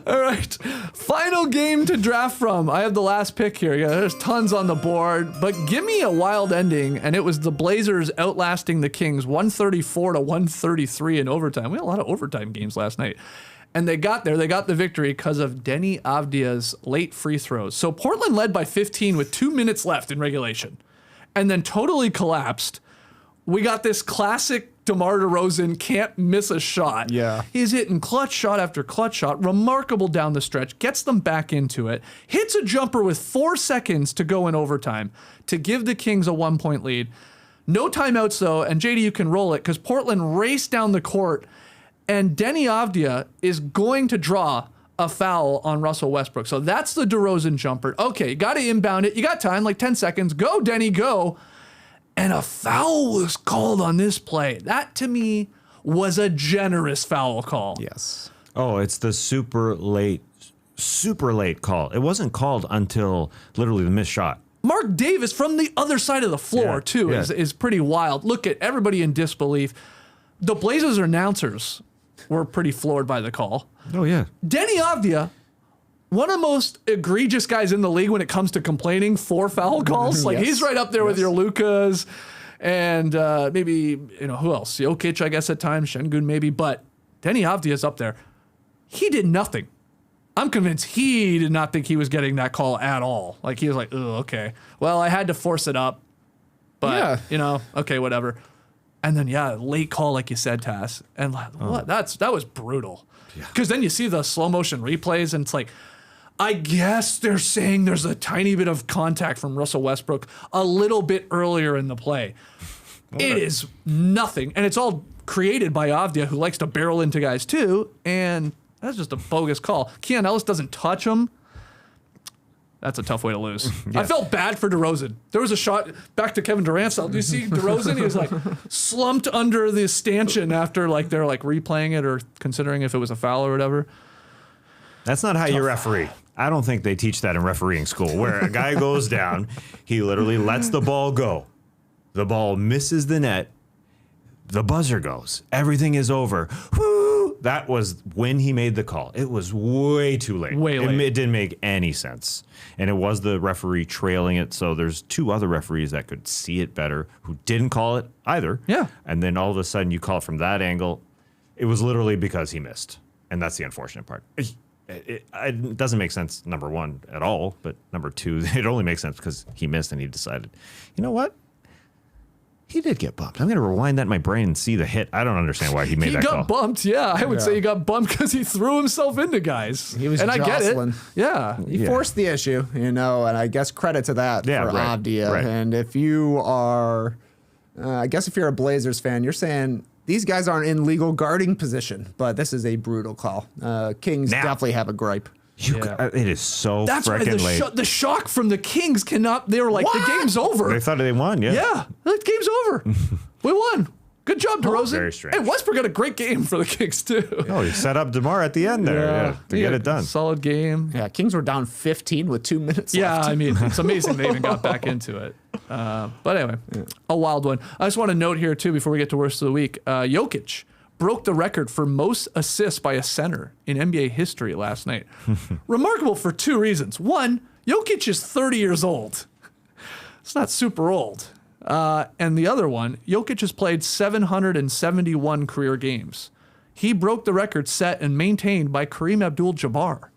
All right. Final game to draft from. I have the last pick here. Yeah, there's tons on the board, but give me a wild ending, and it was the Blazers outlasting the Kings 134-133 in overtime. We had a lot of overtime games last night. And they got the victory because of Deni Avdija's late free throws. So Portland led by 15 with 2 minutes left in regulation and then totally collapsed. We got this classic DeMar DeRozan can't miss a shot. Yeah. He's hitting clutch shot after clutch shot, remarkable down the stretch, gets them back into it, hits a jumper with 4 seconds to go in overtime to give the Kings a 1-point lead. No timeouts though, and JD, you can roll it because Portland raced down the court and Deni Avdija is going to draw a foul on Russell Westbrook. So that's the DeRozan jumper. Okay, you got to inbound it. You got time, like 10 seconds. Go, Deni, go. And a foul was called on this play. That, to me, was a generous foul call. Yes. Oh, it's the super late call. It wasn't called until literally the missed shot. Mark Davis from the other side of the floor, too, is pretty wild. Look at everybody in disbelief. The Blazers announcers were pretty floored by the call. Oh, yeah. Deni Avdija, one of the most egregious guys in the league when it comes to complaining for foul calls. Like, Yes. he's right up there with your Lukas, And maybe, who else? Jokic, I guess, at times. Şengün, maybe. But Deni Avdija is up there. He did nothing. I'm convinced he did not think he was getting that call at all. Like, he was like, oh, okay. Well, I had to force it up. But, okay, whatever. And then, late call, like you said, Tass. And what? That was brutal. Because then you see the slow motion replays, and it's like, I guess they're saying there's a tiny bit of contact from Russell Westbrook a little bit earlier in the play. It is nothing. And it's all created by Avdija, who likes to barrel into guys too. And that's just a bogus call. Keon Ellis doesn't touch him. That's a tough way to lose. I felt bad for DeRozan. There was a shot back to Kevin Durant. Do you see DeRozan? He was like slumped under the stanchion after they're replaying it or considering if it was a foul or whatever. That's not how you referee. I don't think they teach that in refereeing school, where a guy goes down, he literally lets the ball go. The ball misses the net. The buzzer goes. Everything is over. Woo! That was when he made the call. It was way too late. Way late. It didn't make any sense. And it was the referee trailing it. So there's two other referees that could see it better who didn't call it either. Yeah. And then all of a sudden you call it from that angle. It was literally because he missed. And that's the unfortunate part. It doesn't make sense, number one, at all. But number two, it only makes sense because he missed and he decided, you know what? He did get bumped. I'm going to rewind that in my brain and see the hit. I don't understand why he made that call. He got bumped, yeah. I would say he got bumped because he threw himself into guys. He was and jostling. I get it. Yeah. He forced the issue, and I guess credit to that for Avdija. Right. And if you are, if you're a Blazers fan, you're saying these guys aren't in legal guarding position, but this is a brutal call. Kings definitely have a gripe. It is so freaking late. The shock from the Kings cannot. They were like, the game's over. They thought they won, yeah. Yeah, the game's over. We won. Good job, DeRozan. Very strange. Hey, Westbrook had a great game for the Kings too. Oh, he set up DeMar at the end there to get it done. Solid game. Yeah, Kings were down 15 with 2 minutes left. I mean, it's amazing they even got back into it. But anyway, a wild one. I just want to note here too, before we get to worst of the week, Jokic broke the record for most assists by a center in NBA history last night. Remarkable for two reasons. One, Jokic is 30 years old. It's not super old. And the other one, Jokic has played 771 career games. He broke the record set and maintained by Kareem Abdul-Jabbar,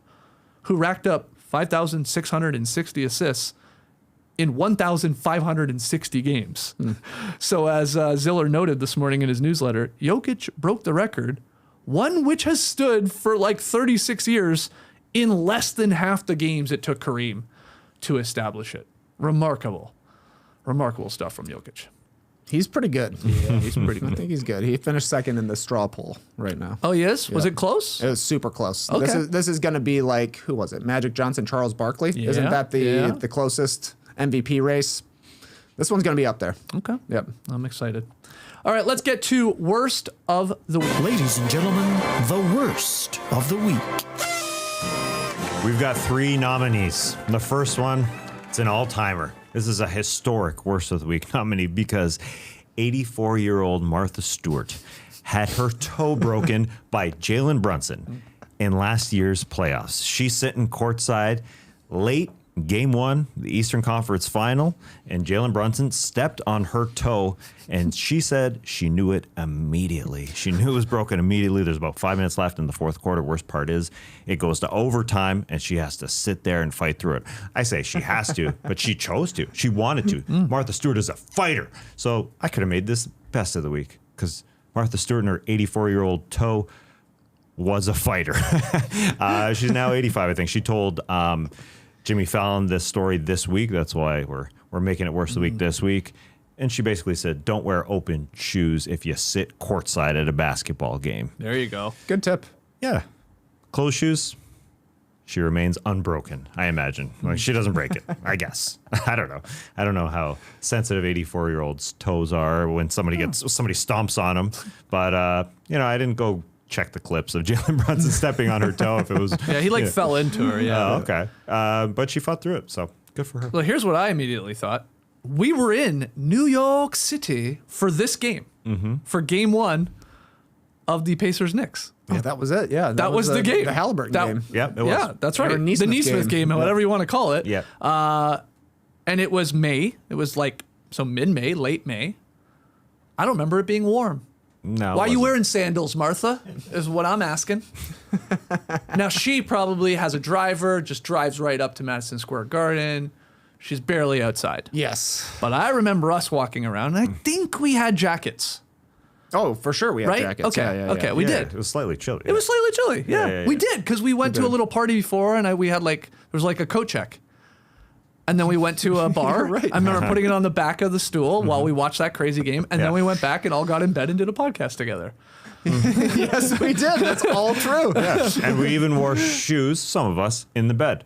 who racked up 5,660 assists in 1,560 games. So as Ziller noted this morning in his newsletter, Jokic broke the record, one which has stood for 36 years in less than half the games it took Kareem to establish it. Remarkable stuff from Jokic. He's pretty good. Yeah, he's pretty good. I think he's good. He finished second in the straw poll right now. Oh, he is? Was it close? It was super close. Okay. This is going to be like, who was it? Magic Johnson, Charles Barkley? Yeah, Isn't that the closest MVP race? This one's going to be up there. Okay. Yep. I'm excited. All right, let's get to worst of the week. Ladies and gentlemen, the worst of the week. We've got 3 nominees. The first one, it's an all-timer. This is a historic worst of the week nominee because 84-year-old Martha Stewart had her toe broken by Jalen Brunson in last year's playoffs. She's sitting courtside late Game 1, the Eastern Conference Final, and Jalen Brunson stepped on her toe, and she said she knew it immediately. She knew it was broken immediately. There's about 5 minutes left in the fourth quarter. Worst part is it goes to overtime, and she has to sit there and fight through it. I say she has to, but she chose to. She wanted to. Martha Stewart is a fighter. So I could have made this best of the week because Martha Stewart and her 84-year-old toe was a fighter. She's now 85, I think. She told Jimmy Fallon this story this week. That's why we're making it worst of the week this week. And she basically said, don't wear open shoes if you sit courtside at a basketball game. There you go. Good tip. Yeah. Closed shoes, she remains unbroken, I imagine. Like, she doesn't break it, I guess. I don't know. I don't know how sensitive 84-year-olds' toes are when somebody stomps on them. But, I didn't go check the clips of Jalen Brunson stepping on her toe if it was. Yeah, he fell into her. Yeah. Oh, okay. But she fought through it, so good for her. Well, here's what I immediately thought. We were in New York City for this game, for Game 1 of the Pacers-Knicks. Yeah, that was it. Yeah, that was the game. The Halliburton game. Yep, it was. Yeah, that's right. Or The Nesmith Nesmith game, whatever you want to call it. Yeah. And it was May. It was mid-May, late May. I don't remember it being warm. No. Why it are you wasn't. wearing sandals, Martha? Is what I'm asking. Now, she probably has a driver, just drives right up to Madison Square Garden. She's barely outside. Yes. But I remember us walking around, and I think we had jackets. Oh, for sure we have Right? jackets. Okay, Yeah. okay, we Yeah, did. It was slightly chilly. It was slightly chilly. Yeah, yeah, we yeah. did because we went to a little party before, and we had there was a coat check, and then we went to a bar. right. I remember putting it on the back of the stool while we watched that crazy game, and then Yeah. we went back and all got in bed and did a podcast together. Yes, we did. That's all true. Yeah. And we even wore shoes, some of us, in the bed.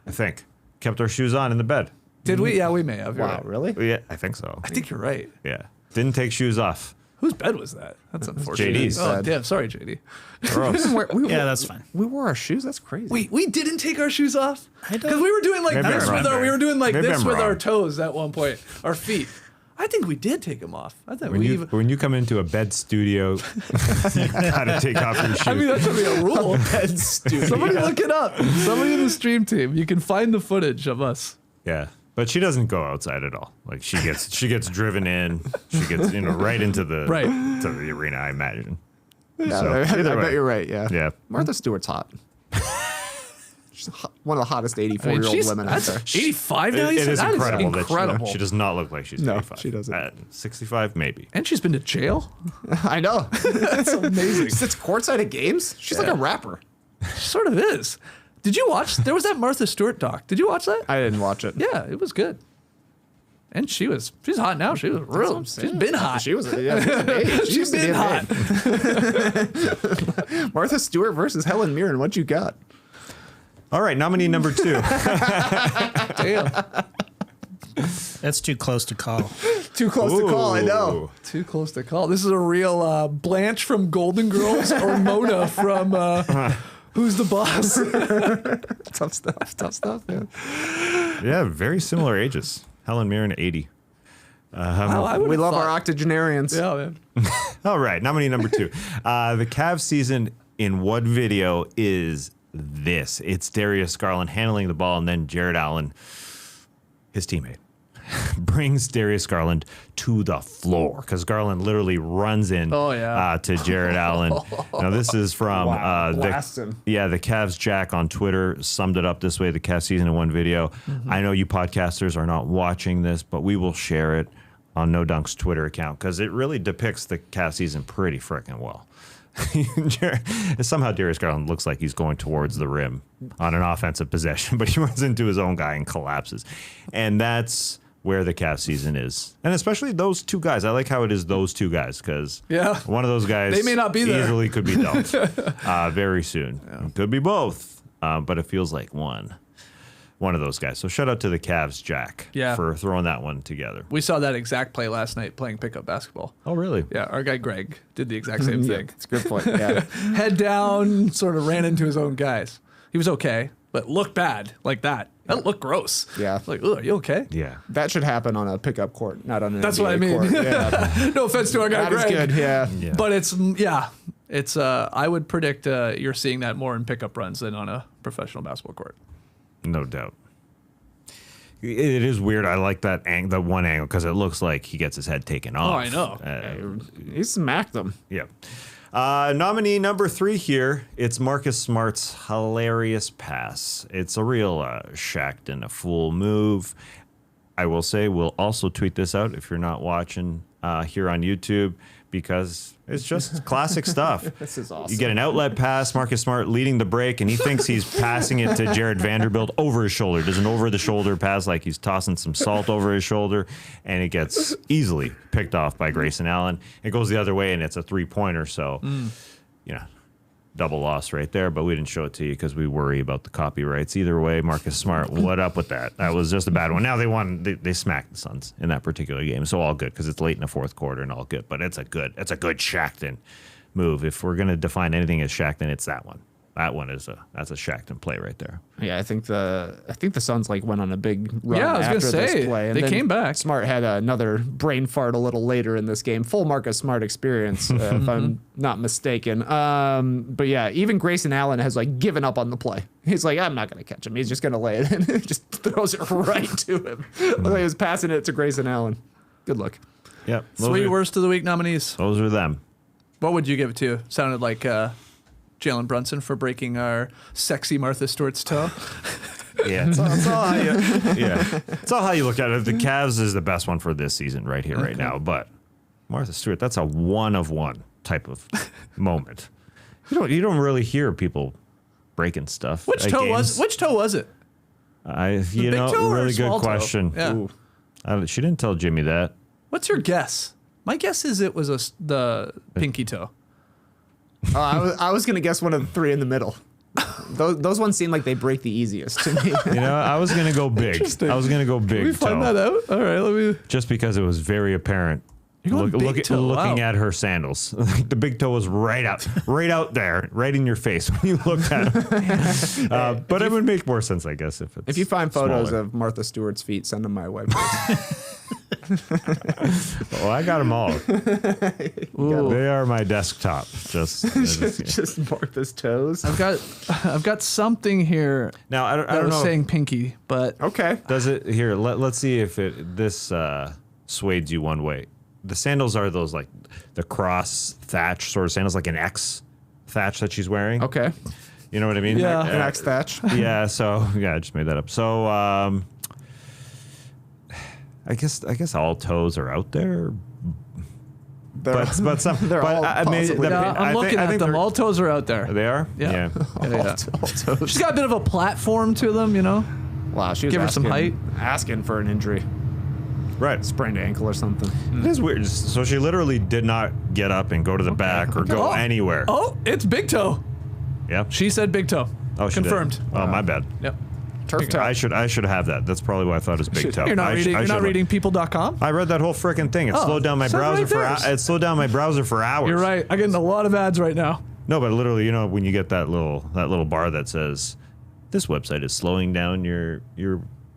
I think. Kept our shoes on in the bed. Did we? Yeah, we may have. You're Wow, right. really? Yeah, I think so. I think you're right. Yeah. Didn't take shoes off. Whose bed was that? That's unfortunate. JD's Oh, bed. damn. Sorry, JD. Gross. Yeah, that's fine. We wore our shoes. That's crazy. We didn't take our shoes off I don't- because we were doing like Maybe this I'm with wrong. our. We were doing like Maybe this I'm with our wrong. toes at one point, our feet. I think we did take them off. I think When you come into a bed studio, you gotta take off your shoes. I mean, that should be a rule. Bed studio. Somebody look it up. Somebody in the stream team. You can find the footage of us. Yeah. But she doesn't go outside at all. Like she gets driven in. She gets right into the Right. to the arena, I imagine. Yeah, So, I either way. bet you're right. Yeah. Yeah. Martha Stewart's hot. She's one of the hottest 84-year-old she's- women out that's there. 85 now. It you is said? That incredible that incredible. she does not look like she's No, 85. she doesn't. At 65, maybe. And she's been to jail. I know. That's amazing. She sits courtside at games. She's like a rapper. She sort of is. Did you watch? There was that Martha Stewart doc. Did you watch that? I didn't watch it. Yeah, it was good. And she's hot now. She was real. She's been hot. She was. Yeah, she She's used to be been a hot. babe. Martha Stewart versus Helen Mirren. What you got? All right, nominee number 2. Damn. That's too close to call. Too close to call. I know. Too close to call. This is a real Blanche from Golden Girls or Mona from Who's the Boss? Tough stuff. Tough stuff, man. Yeah, very similar ages. Helen Mirren, 80. Wow, I would've We love thought- our octogenarians. Yeah, man. All right, nominee number 2. The Cavs season in what video is this? It's Darius Garland handling the ball, and then Jared Allen, his teammate, brings Darius Garland to the floor because Garland literally runs in to Jared Allen. Now, this is from blast him. the Cavs Jack on Twitter summed it up this way, the Cavs season in one video. I know you podcasters are not watching this, but we will share it on No Dunk's Twitter account because it really depicts the Cavs season pretty freaking well. Somehow Darius Garland looks like he's going towards the rim on an offensive possession, but he runs into his own guy and collapses. And that's where the Cavs season is. And especially those two guys. I like how it is those two guys because one of those guys They may not be there. easily could be dealt very soon. It could be both, but it feels like one of those guys. So shout out to the Cavs Jack for throwing that one together. We saw that exact play last night playing pickup basketball. Oh, really? Yeah, our guy Greg did the exact same thing. It's a good point. Yeah. Head down, sort of ran into his own guys. He was okay, but looked bad like that. That looked gross. Yeah. Like, are you okay? Yeah. That should happen on a pickup court, not on an That's NBA what I mean. court. Yeah. No offense to our guy That is Greg. good. Yeah. Yeah. But it's I would predict you're seeing that more in pickup runs than on a professional basketball court. No doubt. It is weird. I like that the one angle because it looks like he gets his head taken off. Oh, I know. He smacked them. Yeah. Nominee number 3 here. It's Marcus Smart's hilarious pass. It's a real Shaqtin' a fool move. I will say we'll also tweet this out if you're not watching here on YouTube because it's just classic stuff. This is awesome. You get an outlet pass, Marcus Smart leading the break, and he thinks he's passing it to Jared Vanderbilt over his shoulder. Does an over-the-shoulder pass like he's tossing some salt over his shoulder, and it gets easily picked off by Grayson Allen. It goes the other way, and it's a three-pointer, so, double loss right there, but we didn't show it to you because we worry about the copyrights. Either way, Marcus Smart, what up with that? That was just a bad one. Now they won. They smacked the Suns in that particular game, so all good because it's late in the fourth quarter and all good. But it's a good Shaqtin' move. If we're gonna define anything as Shaqtin', it's that one. That one that's a Shaqtin' play right there. Yeah, I think the Suns went on a big run Yeah, I was gonna after say, this play. And they then came back. Smart had another brain fart a little later in this game. Full Marcus Smart experience, if I'm not mistaken. But yeah, even Grayson Allen has given up on the play. He's like, I'm not gonna catch him. He's just gonna lay it in. Just throws it right to him. Like he was passing it to Grayson Allen. Good look. Yep. Three worst of the week nominees. Those are them. What would you give it to? Sounded like Jalen Brunson for breaking our sexy Martha Stewart's toe. Yeah, it's all how you, it's all how you look at it. The Cavs is the best one for this season right here, right now. But Martha Stewart, that's a one of one type of moment. You don't really hear people breaking stuff. Which toe was it? You big know, toe or really small good toe? question. Yeah. She didn't tell Jimmy that. What's your guess? My guess is it was the pinky toe. I was gonna guess one of the three in the middle. Those ones seem like they break the easiest to me. You know, I was gonna go big. Interesting. I was gonna go big Can we find that out? All right, let me. just because it was very apparent. You're going big toe, looking wow. at her sandals, the big toe was right out there, right in your face when you looked at it. But it would make more sense, I guess, if it's If you find photos smaller. of Martha Stewart's feet, send them my way. Please. Well, I got them all. They are my desktop. just Martha's toes. I've got something here Now I that don't was know. saying pinky, but Okay. Does it here? Let's see if this swayed you one way. The sandals are those like the cross thatch sort of sandals, like an X thatch that she's wearing. Okay. You know what I mean? Yeah. An X thatch. Yeah. So I just made that up. So I guess all toes are out there. But some. They're but all I mean, possibly- yeah, I'm looking at them. they're- All toes are out there. They are. Yeah. Yeah. all toes. She's got a bit of a platform to them, you know. Wow, she was Give her some height. asking for an injury, Right. sprained ankle or something. It is weird. So she literally did not get up and go to the back or go Oh. anywhere. Oh, it's big toe. Yeah. She said big toe. Oh, she did. Confirmed. Oh, my bad. Yep. Turf toe. I should have that. That's probably why I thought it was big toe. You're not I reading. You're not should- reading people.com. I read that whole freaking thing. It Oh, slowed down my says browser right for there. it slowed down my browser for hours. You're right. I'm getting a lot of ads right now. No, but literally, you know, when you get that little bar that says this website is slowing down your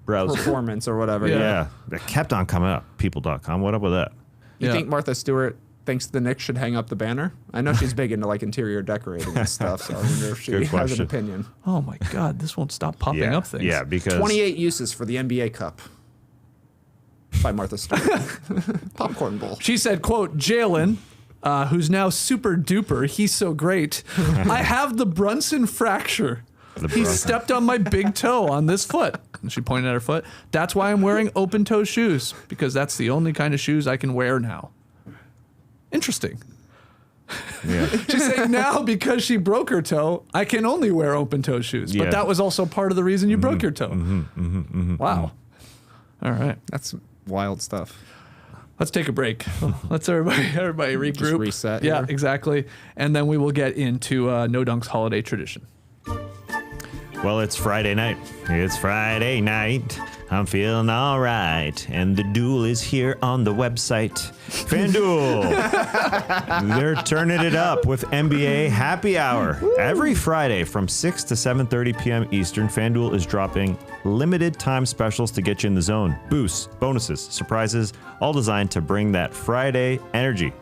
browser. Performance or whatever. Yeah. Yeah, that kept on coming up. People.com. What up with that? You Yeah. think Martha Stewart thinks the Knicks should hang up the banner? I know she's big into like interior decorating and stuff, so I wonder if she Good has an question. opinion. Oh my God, this won't stop popping Yeah, up things. yeah, because 28 uses for the NBA Cup by Martha Stewart. Popcorn bowl. She said, "Quote Jalen, who's now super duper. He's so great. I have the Brunson fracture. He stepped on my big toe on this foot." And she pointed at her foot. "That's why I'm wearing open toe shoes, because that's the only kind of shoes I can wear now." Interesting. yeah. She's saying now because she broke her toe, I can only wear open toe shoes. Yeah. But that was also part of the reason you broke your toe. Wow. All right. That's wild stuff. Let's take a break. Let's everybody regroup. reset Yeah, here. exactly. And then we will get into No Dunk's holiday tradition. Well, it's Friday night. It's Friday night. I'm feeling all right. And the duel is here on the website. FanDuel. They're turning it up with NBA Happy Hour. Every Friday from 6 to 7:30 p.m. Eastern, FanDuel is dropping limited time specials to get you in the zone. Boosts, bonuses, surprises, all designed to bring that Friday energy.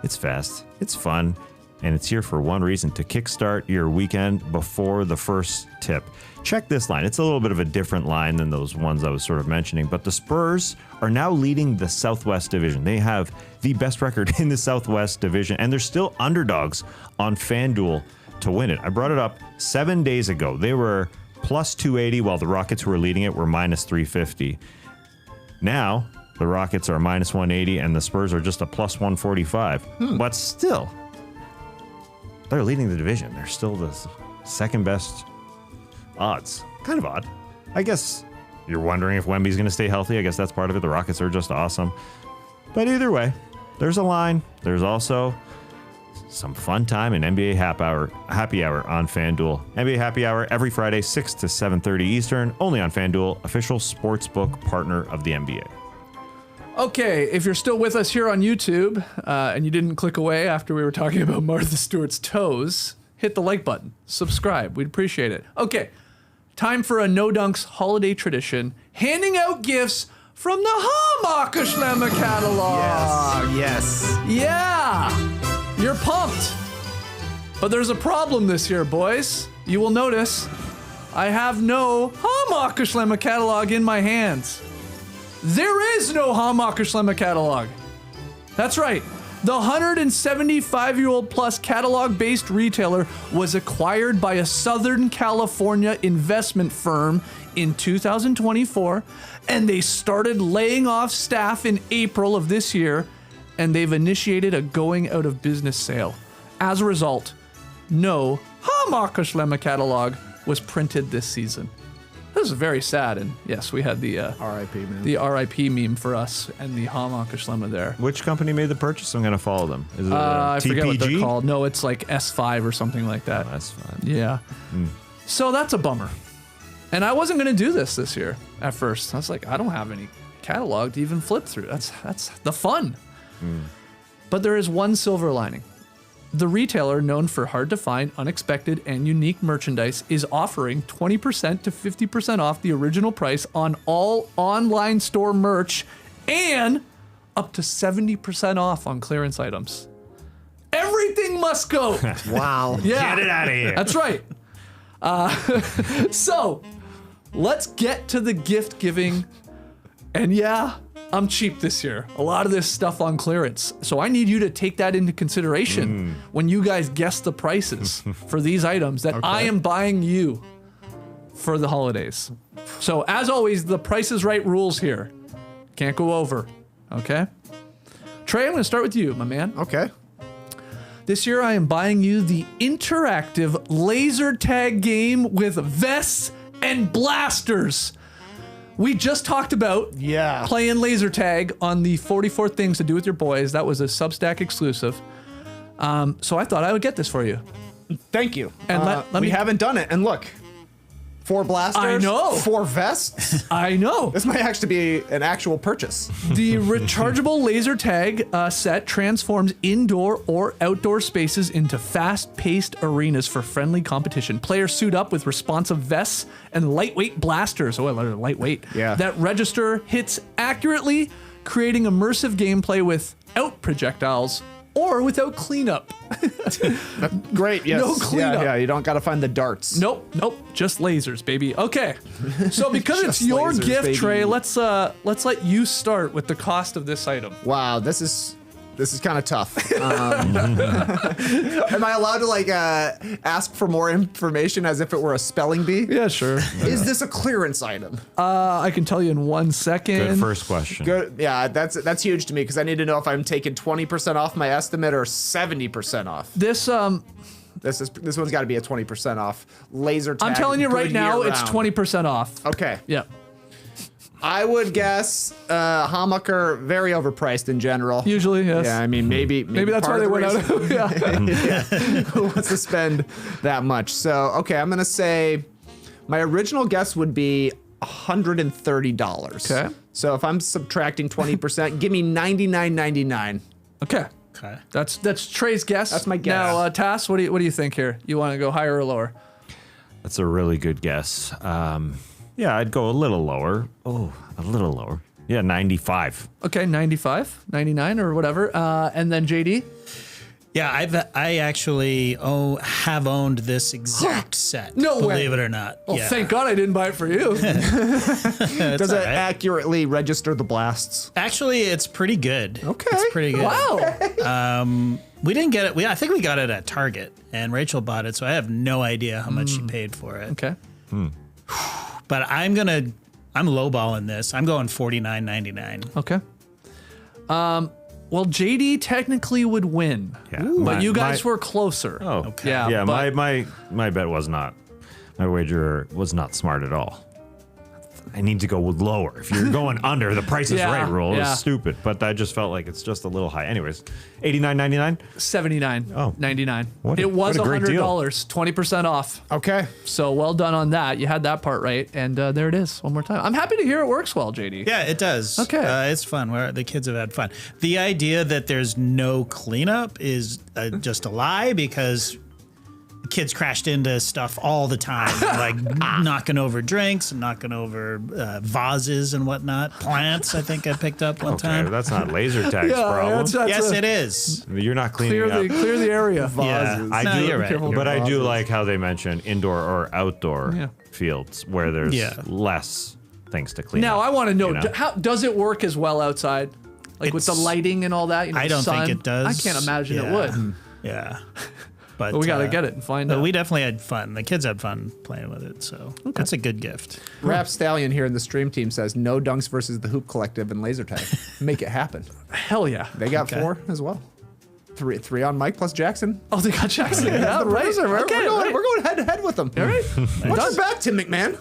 It's fast, it's fun, and it's here for one reason: to kickstart your weekend before the first tip. Check this line. It's a little bit of a different line than those ones I was sort of mentioning, but the Spurs are now leading the Southwest Division. They have the best record in the Southwest Division, and they're still underdogs on FanDuel to win it. I brought it up 7 days ago. They were plus 280, while the Rockets, who were leading it, were minus 350. Now, the Rockets are minus 180, and the Spurs are just a plus 145. But still, they're leading the division. They're still the second best odds. Kind of odd. I guess you're wondering if Wemby's going to stay healthy. I guess that's part of it. The Rockets are just awesome. But either way, there's a line. There's also some fun time in NBA Happy Hour on FanDuel. NBA Happy Hour every Friday, 6 to 7:30 Eastern, only on FanDuel, official sportsbook partner of the NBA. Okay, if you're still with us here on YouTube and you didn't click away after we were talking about Martha Stewart's toes, hit the like button, subscribe. We'd appreciate it. Okay, time for a No Dunks holiday tradition, handing out gifts from the Hammacher Schlemmer catalog. Yes. Yeah, you're pumped. But there's a problem this year, boys. You will notice I have no Hammacher Schlemmer catalog in my hands. There is no Hammacher Schlemmer catalog. That's right. The 175-year-old plus catalog-based retailer was acquired by a Southern California investment firm in 2024, and they started laying off staff in April of this year, and they've initiated a going out of business sale. As a result, no Hammacher Schlemmer catalog was printed this season. This is very sad, and yes, we had the R.I.P. man. the RIP meme for us and the Hammacher Schlemmer there. Which company made the purchase? I'm going to follow them. Is it I forget what they're TPG? called. No, it's like S5 or something like that. That's fine. Yeah. So that's a bummer. And I wasn't going to do this year at first. I was like, I don't have any catalog to even flip through. That's the fun. But there is one silver lining. The retailer, known for hard-to-find, unexpected, and unique merchandise, is offering 20% to 50% off the original price on all online store merch and up to 70% off on clearance items. Everything must go. Wow. Yeah. Get it out of here. That's right. So, let's get to the gift giving. And yeah, I'm cheap this year. A lot of this stuff on clearance. So I need you to take that into consideration when you guys guess the prices for these items that I am buying you for the holidays. So as always, the Price is Right rules here. Can't go over. Okay? Trey, I'm going to start with you, my man. Okay. This year, I am buying you the interactive laser tag game with vests and blasters. We just talked about playing laser tag on the 44 Things to Do with Your Boys. That was a Substack exclusive. So I thought I would get this for you. Thank you. And let we me- haven't done it. And look, 4 blasters. I know. 4 vests. I know. This might actually be an actual purchase. The rechargeable laser tag set transforms indoor or outdoor spaces into fast-paced arenas for friendly competition. Players suit up with responsive vests and lightweight blasters. Oh, I love it, lightweight. Yeah. That register hits accurately, creating immersive gameplay without projectiles or without cleanup. Great. Yes. No cleanup. Yeah. You don't got to find the darts. Nope, just lasers, baby. Okay, so because it's Just your lasers, gift, baby. Trey, let's let you start with the cost of this item. Wow. This is kind of tough. Am I allowed to ask for more information as if it were a spelling bee? Yeah, sure. Is this a clearance item? I can tell you in 1 second. Good first question. Good. Yeah, that's huge to me because I need to know if I'm taking 20% off my estimate or 70% off. This This one's got to be a 20% off. Laser tag. I'm telling you right good now, year it's round. 20% off. Okay. Yeah, I would guess Hammacher very overpriced in general. usually yes. Yeah, I mean maybe that's why part they of went the out. reason- Yeah. Who wants to spend that much? So okay, I'm gonna say my original guess would be $130. Okay. So if I'm subtracting 20%, give me $99.99. Okay. Okay. That's Trey's guess. That's my guess. Now, Tass, what do you think here? You want to go higher or lower? That's a really good guess. Yeah, I'd go a little lower. Oh, a little lower. Yeah, 95. Okay, 95, 99 or whatever. And then JD? Yeah, I actually have owned this exact set. No way. Believe it or not. Oh, yeah. thank God I didn't buy it for you. Does all it right. accurately register the blasts? Actually, it's pretty good. Okay. It's pretty good. Wow. We didn't get it. I think we got it at Target, and Rachel bought it, so I have no idea how much she paid for it. Okay. But I'm lowballing this. I'm going $49.99. Okay. Well, JD technically would win. Yeah. But you guys were closer. Oh, Okay. Yeah, Yeah, but- my bet was not. My wager was not smart at all. I need to go with lower. If you're going under, the Price is Yeah, Right rule yeah. is stupid. But I just felt like it's just a little high. Anyways, $89.99. 79. Oh. 99. What a- It was what a great deal. $100, 20% off. Okay. So well done on that. You had that part right. And there it is. One more time. I'm happy to hear it works well, JD. Yeah, it does. Okay. It's fun. The kids have had fun. The idea that there's no cleanup is just a lie because kids crashed into stuff all the time, like knocking over drinks and knocking over vases and whatnot. Plants, I think I picked up one Okay, time. that's not laser tag's problem. that's Yes, a- it is. You're not cleaning Clear up. clear the area. Yeah. I No, do, you're right. Careful. but I do like how they mention indoor or outdoor Yeah. fields where there's Yeah. less things to clean Now up. I want to know, you know? how does it work as well outside? Like with the lighting and all that. I the don't sun. think it does. I can't imagine it would. Yeah. But we got to get it and find out. We definitely had fun. The kids had fun playing with it, so that's a good gift. Rap Stallion here in the stream team says no dunks versus the Hoop Collective and laser tag. Make it happen. Hell yeah. They got 4 as well. Three on Mike plus Jackson. Oh, they got Jackson. Yeah, The right. producer, we're Okay, going head to head with them. All right. Watch your back, Tim McMahon.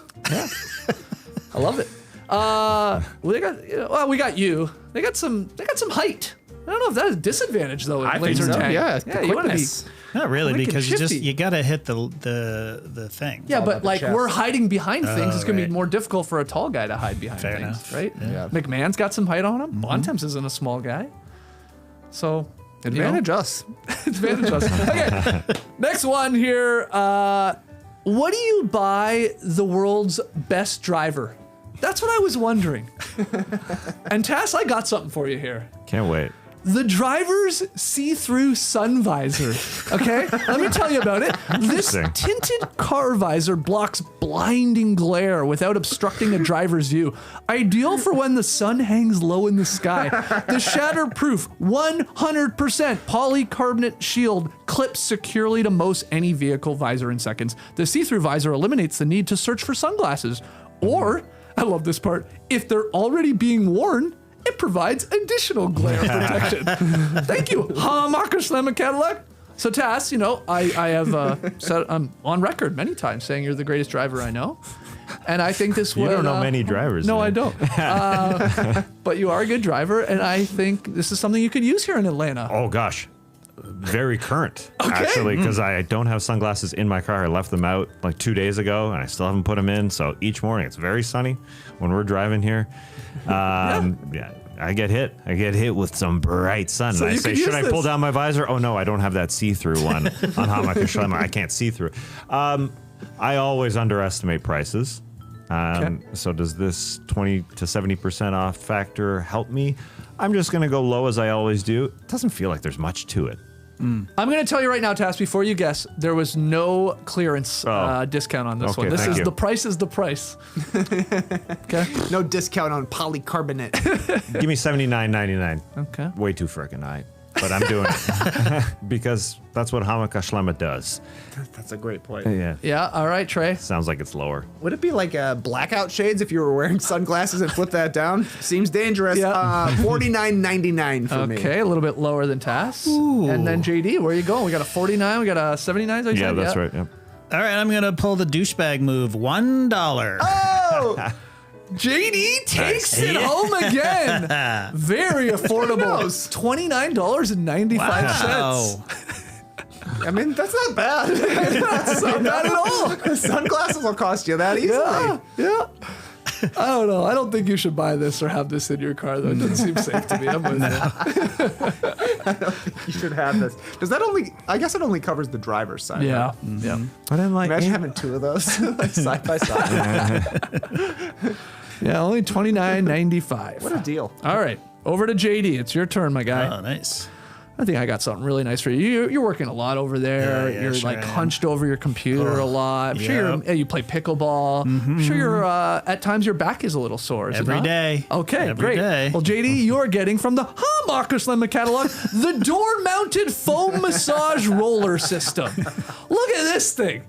I love it. Well, they got. We got you. They got some height. I don't know if that is a disadvantage though. With laser tag. Yeah, you want to be. Not really, Wicked because shifty. you got to hit the thing. Yeah, all but about the like chest. we're hiding behind things. It's gonna be right. more difficult for a tall guy to hide behind Fair things, enough. right? Yeah. McMahon's got some height on him. Bontemps isn't a small guy, so Advantage us. advantage us. Okay, next one here. What do you buy the world's best driver? That's what I was wondering. And Tass, I got something for you here. Can't wait. The driver's see-through sun visor. Okay, let me tell you about it. This Interesting. tinted car visor blocks blinding glare without obstructing a driver's view. Ideal for when the sun hangs low in the sky. The shatterproof 100% polycarbonate shield clips securely to most any vehicle visor in seconds. The see-through visor eliminates the need to search for sunglasses. Or, I love this part, if they're already being worn, it provides additional glare protection. Thank you, Hammacher Schlemmer Cadillac. So Tass, I have said I'm on record many times saying you're the greatest driver I know, and I think this You would. don't know many drivers. No, man. I don't. But you are a good driver, and I think this is something you could use here in Atlanta. Oh gosh, very current actually, because I don't have sunglasses in my car. I left them out like 2 days ago, and I still haven't put them in. So each morning it's very sunny when we're driving here. Yeah. I get hit. I get hit with some bright sun. So And I you say, could should use I this." pull down my visor? Oh no, I don't have that see-through one on Hammacher Schlemmer. I can't see through. I always underestimate prices. So does this 20 to 70% off factor help me? I'm just going to go low as I always do. It doesn't feel like there's much to it. I'm going to tell you right now, Tass, before you guess, there was no clearance discount on this Okay, one. This thank is you. the price is the price. Okay. No discount on polycarbonate. Give me $79.99. Okay. Way too frickin' high. But I'm doing it because that's what Hammacher Schlemmer does. That's a great point. Yeah. Yeah. All right, Trey. Sounds like it's lower. Would it be like blackout shades if you were wearing sunglasses and flip that down? Seems dangerous. Yeah. $49.99 for me. Okay, a little bit lower than Tass. And then JD, where are you going? We got a 49. We got a 79. Yeah, that's right. Yeah. All right, I'm gonna pull the douchebag move. $1. Oh! JD takes it home again. Very affordable. $29.95. Wow. I mean, that's not bad. That's not bad at all. Sunglasses will cost you that easily. Yeah. I don't know. I don't think you should buy this or have this in your car, though. It doesn't seem safe to me. I'm with you. You should have this. Does that only? I guess it only covers the driver's side. Yeah. right? Yeah. But I'm like, Imagine having two of those like side by side. Yeah. Only $29.95. What a deal. All right. Over to JD. It's your turn, my guy. Oh, nice. I think I got something really nice for you. You're working a lot over there. Yeah, you're sure like I am. hunched over your computer a lot. I'm sure Yep. you play pickleball. I'm sure you're at times your back is a little sore. Is Every it not? day. Okay, Every great. day. Well, JD, you're getting from the Hammacher Schlemmer catalog the door-mounted foam massage roller system. Look at this thing.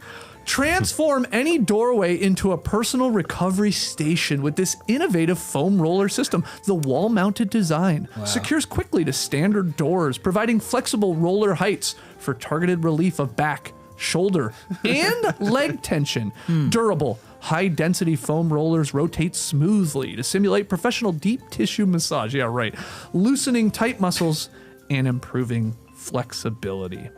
Transform any doorway into a personal recovery station with this innovative foam roller system. The wall-mounted design secures quickly to standard doors, providing flexible roller heights for targeted relief of back, shoulder, and leg tension. Durable, high-density foam rollers rotate smoothly to simulate professional deep tissue massage. Yeah, right. Loosening tight muscles and improving flexibility.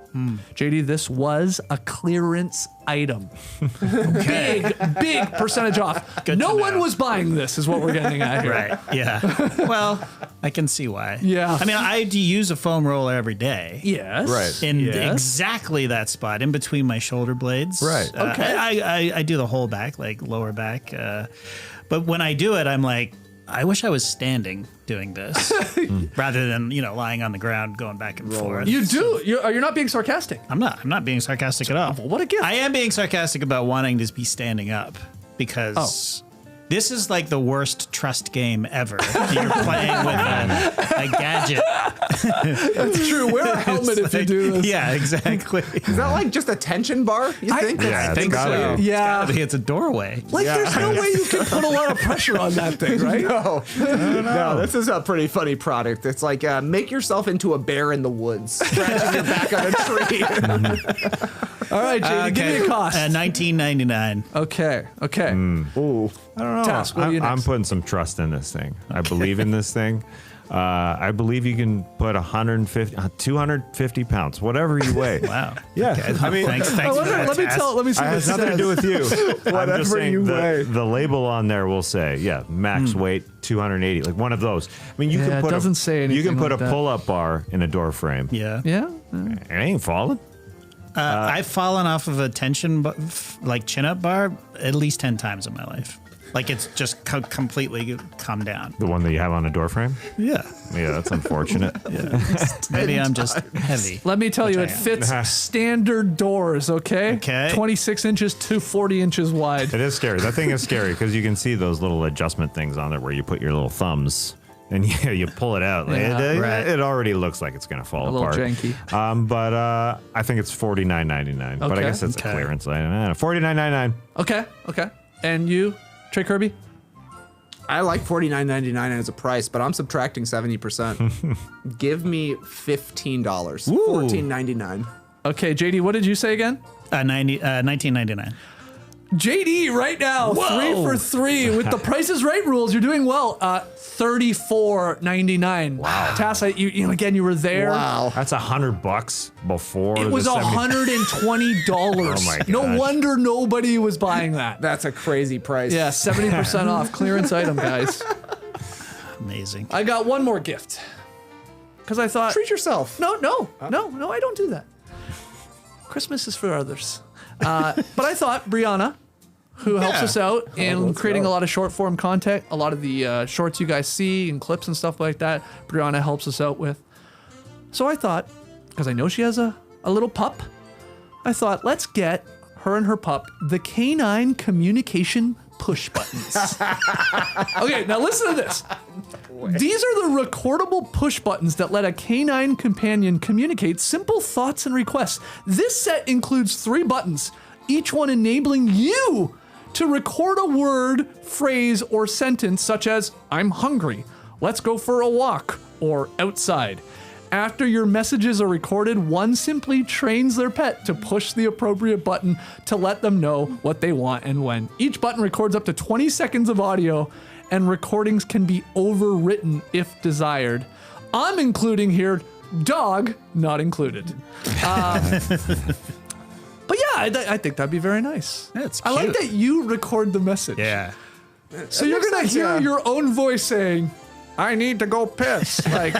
JD, this was a clearance item. Big percentage off. No one was buying this, is what we're getting at here. Right. Yeah. Well, I can see why. Yeah. I mean, I do use a foam roller every day. Yes. Right. In Yes. exactly that spot, in between my shoulder blades. Right. Okay. I do the whole back, like lower back. But when I do it, I'm like, I wish I was standing doing this rather than, lying on the ground going back and forth. You do. You're not being sarcastic. I'm not being sarcastic at all. Well, what a gift. I am being sarcastic about wanting to be standing up because This is like the worst trust game ever. You're playing with a gadget. That's true. Wear a helmet if you do this. Yeah, exactly. Is that like just a tension bar, you think? Yeah, I think it's gotta so. be. Yeah. It's a doorway. Like, there's no way you can put a lot of pressure on that thing, right? No, this is a pretty funny product. It's like make yourself into a bear in the woods, scratching your back on a tree. All right, JD, give me a cost. $19.99. Okay. Ooh. I don't know. Task, what do you I'm next? putting some trust in this thing. I believe in this thing. I believe you can put 250 pounds, whatever you weigh. Wow. Yeah. I mean, Thanks for that. Let me see it what has it nothing to says. do with you. I'm just saying you weigh. the label on there will say, max weight 280, like one of those. I mean, you Yeah, can it put doesn't say You can anything put like a that. pull-up bar in a door frame. Yeah. Yeah. It ain't falling. I've fallen off of a tension, like chin-up bar, at least 10 times in my life. Like it's just completely come down. The one that you have on a door frame. Yeah. Yeah, that's unfortunate. Maybe I'm just heavy. Let me tell you, it I am. fits standard doors, okay? Okay. 26 inches to 40 inches wide. It is scary. That thing is scary because you can see those little adjustment things on there where you put your little thumbs and you pull it out. Yeah, It already looks like it's going to fall A little apart. janky. But I think it's $49.99. But I Okay. guess it's Okay. a clearance item. $49.99. Okay. And you, Trey Kirby? I like $49.99 as a price, but I'm subtracting 70%. Give me $15. $14.99. Okay, JD, what did you say again? $19.99. JD, right now, Whoa. 3 for 3 with the Price is Right rules. You're doing well. $34.99. Wow. Tassa, you were there. Wow. That's $100 before It was the 70. $120. Oh my No gosh. wonder nobody was buying that. That's a crazy price. Yeah, 70% off clearance item, guys. Amazing. I got one more gift. Because I thought, Treat yourself. no, I don't do that. Christmas is for others. But I thought Brianna, who helps us out in creating a lot of short form content, a lot of the shorts you guys see and clips and stuff like that, Brianna helps us out with. So I thought, because I know she has a little pup, I thought, let's get her and her pup the canine communication push buttons. Okay, now listen to this. These are the recordable push buttons that let a canine companion communicate simple thoughts and requests. This set includes 3 buttons, each one enabling you to record a word, phrase, or sentence such as, I'm hungry, let's go for a walk, or outside. After your messages are recorded, one simply trains their pet to push the appropriate button to let them know what they want and when. Each button records up to 20 seconds of audio, and recordings can be overwritten if desired. I'm including here dog, not included. But yeah, I think that'd be very nice. That's I like cute. that you record the message. Yeah. So you're makes gonna sense, hear yeah. your own voice saying, I need to go piss. That's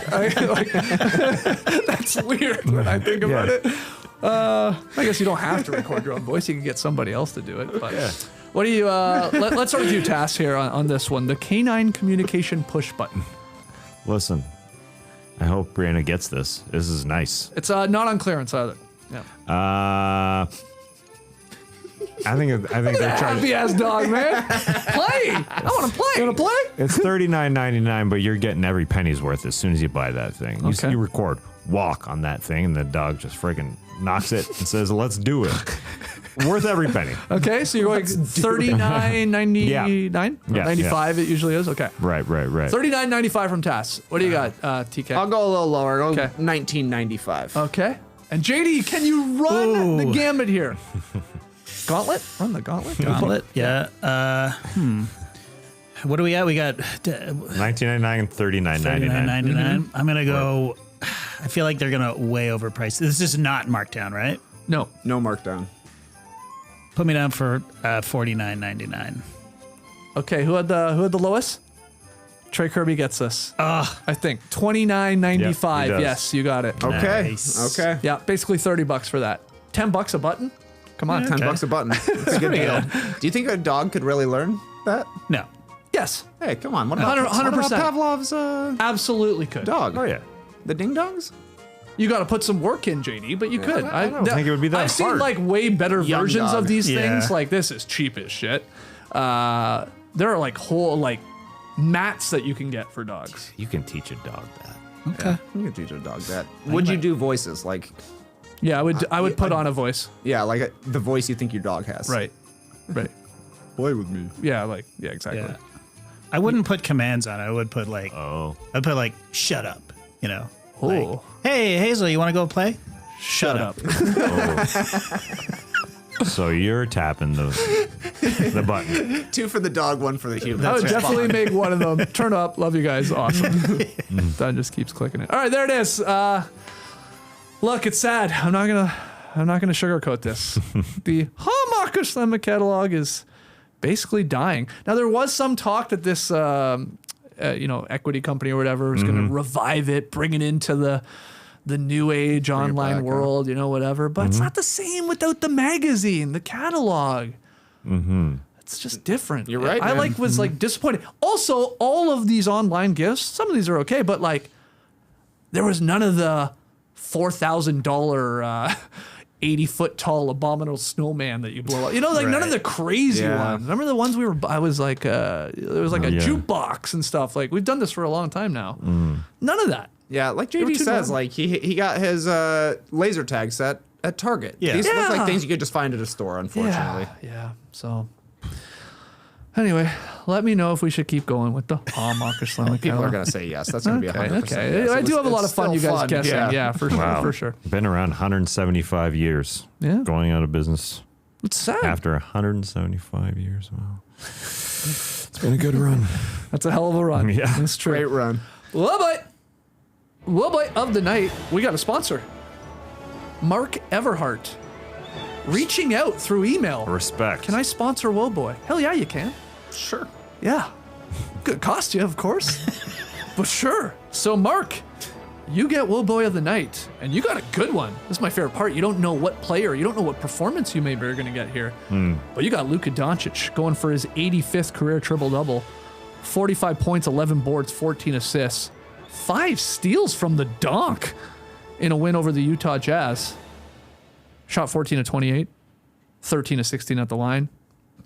weird when I think about it. I guess you don't have to record your own voice. You can get somebody else to do it. But what do you, let's start with you, Tass, here on this one. The canine communication push button. Listen, I hope Brianna gets this. This is nice. It's not on clearance either. Yeah. I think they're charging. Happy ass dog, man. Play. I want to play. You want to play? It's $39.99, but you're getting every penny's worth as soon as you buy that thing. Okay. You record walk on that thing, and the dog just freaking knocks it and says, "Let's do it." Worth every penny. Okay, so you're like $39.99? Yeah. Yeah, 95 it usually is? Okay. Right. $39.95 from Tass. What do you got, TK? I'll go a little lower. I'll go Okay. $19.95. Okay. And JD, can you run the gamut here? Gauntlet? Run the gauntlet? Gauntlet. Yeah. What do we got? We got $19.99 and $39.99. $39.99. I'm gonna go. I feel like they're gonna way overprice. This is not marked down, right? No. No markdown. Put me down for $49.99. Okay, who had the lowest? Trey Kirby gets this. I think $29.95. Yep, he does. Yes, you got it. Okay. Nice. Okay. Yeah, basically $30 for that. $10 a button? Come on. $10 a button. It's a good deal. Do you think a dog could really learn that? No. Yes, Hey, come on. What about, 100%. what about Pavlov's absolutely could. dog? Oh yeah. The ding dongs? You got to put some work in, JD, but you could. I don't think it would be that I've seen hard. like way better Young versions dog. of these Yeah. things. Like this is cheap as shit. there are like whole like mats that you can get for dogs. You can teach a dog that. Okay. You can teach a dog that. Would you do voices like? Yeah, I would put on a voice. Yeah, like the voice you think your dog has. Right. Play with me. Yeah, exactly. Yeah. I wouldn't put commands on it. I would put like, I'd put like, shut up, you know. Oh. Like, hey, Hazel, you want to go play? Shut up. So you're tapping the button. 2 for the dog, 1 for the human. I would definitely make one of them. Turn up. Love you guys. Awesome. Don just keeps clicking it. All right, there it is. Look, it's sad. I'm not gonna sugarcoat this. The Hammacher Schlemmer catalog is basically dying. Now there was some talk that this equity company or whatever was gonna revive it, bring it into the new age online world, whatever. But it's not the same without the magazine, the catalog. It's just different. You're right, I man. was like disappointed. Also, all of these online gifts, some of these are okay, but like there was none of the $4,000 80-foot tall abominable snowman that you blow up. None of the crazy ones. Remember the ones I was like, there was like a jukebox and stuff. Like we've done this for a long time now. None of that. Yeah, like were JD too says, dumb. like he got his laser tag set at Target. Yeah. These look Yeah. like things you could just find at a store, unfortunately. Yeah. So anyway, let me know if we should keep going with the Hammacher Schlemmer People are catalog. going to say yes. That's going to be 100%. Okay. Yes. I do It's- have a lot of it's fun, you still guys fun. guessing. Yeah, for sure. Wow. For sure. Been around 175 years. Yeah. Going out of business It's sad. after 175 years. Wow. It's been a good run. That's a hell of a run. Yeah. That's true. Great run. Wobite of the night. We got a sponsor. Mark Everhart. Reaching out through email. Respect. Can I sponsor Woboy? Hell yeah, you can. Sure. Yeah. Good cost you, of course. But sure. So, Mark, you get Woboy of the night, and you got a good one. This is my favorite part. You don't know what player, you don't know what performance you maybe are going to get here. But you got Luka Doncic going for his 85th career triple-double. 45 points, 11 boards, 14 assists. 5 steals from the donk in a win over the Utah Jazz. Shot 14 of 28, 13 of 16 at the line.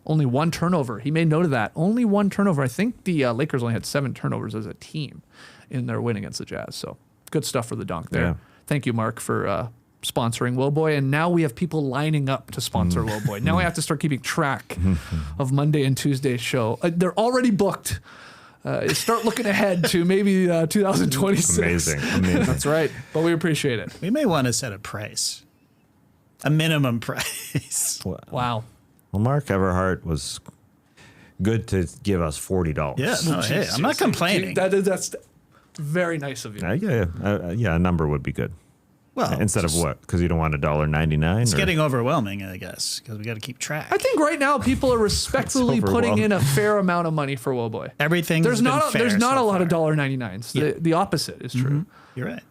Only 1 turnover. He made note of that. Only 1 turnover. I think the Lakers only had 7 turnovers as a team in their win against the Jazz. So good stuff for the donk there. Yeah. Thank you, Mark, for sponsoring Woboy. And now we have people lining up to sponsor Woboy. Now I have to start keeping track of Monday and Tuesday's show. They're already booked. Start looking ahead to maybe 2026. Amazing. That's right. But we appreciate it. We may want to set a price, a minimum price. Wow. Well, Mark Everhart was good to give us $40. Yeah, no, hey, I'm not complaining. That's very nice of you. Yeah, a number would be good. Well, Instead of what? Because you don't want $1.99? it's getting overwhelming, I guess, because we got to keep track. I think right now people are respectfully It's putting in overwhelming. a fair amount of money for Woboy. Everything. There's not a lot of dollar. $1.99s. Yeah. The opposite is true. You're right.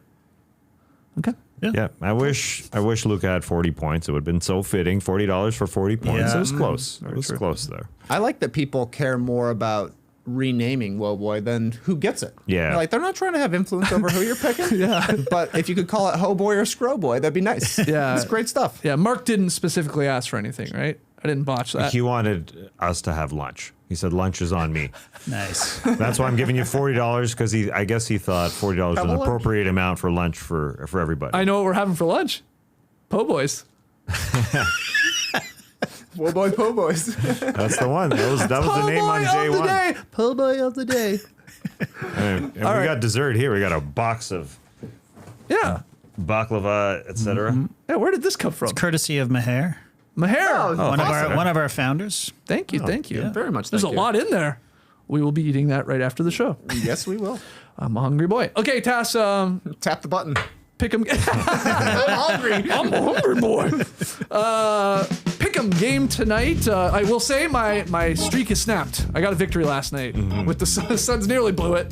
Okay. Yeah, I wish Luka had 40 points. It would have been so fitting. $40 for 40 points. Yeah. It was close. It was true. close there. I like that people care more about renaming Woboy than who gets it. Yeah. Like they're not trying to have influence over who you're picking. Yeah. But if you could call it Hoboy or Scrowboy, that'd be nice. Yeah. It's great stuff. Yeah. Mark didn't specifically ask for anything, right? I didn't botch that. He wanted us to have lunch. He said lunch is on me. Nice. That's why I'm giving you $40 because I guess he thought $40 was Have an a lunch. appropriate amount for lunch for everybody. I know what we're having for lunch. Po' boys. Woboy Po Boys. That's the one. That was the name on J1. Po' boy of the day. And we right. got dessert here. We got a box of Yeah. baklava, etc. Yeah. Where did this come from? Courtesy of Maher, Maher. one of our founders. Thank you. Thank you. Very much. There's thank a you. lot in there. We will be eating that right after the show. Yes, we will. I'm a hungry boy. Okay, Tass, Tap the button. pick 'em. I'm hungry. I'm a hungry boy. Pick 'em game tonight. I will say my streak is snapped. I got a victory last night with the Suns. Nearly blew it,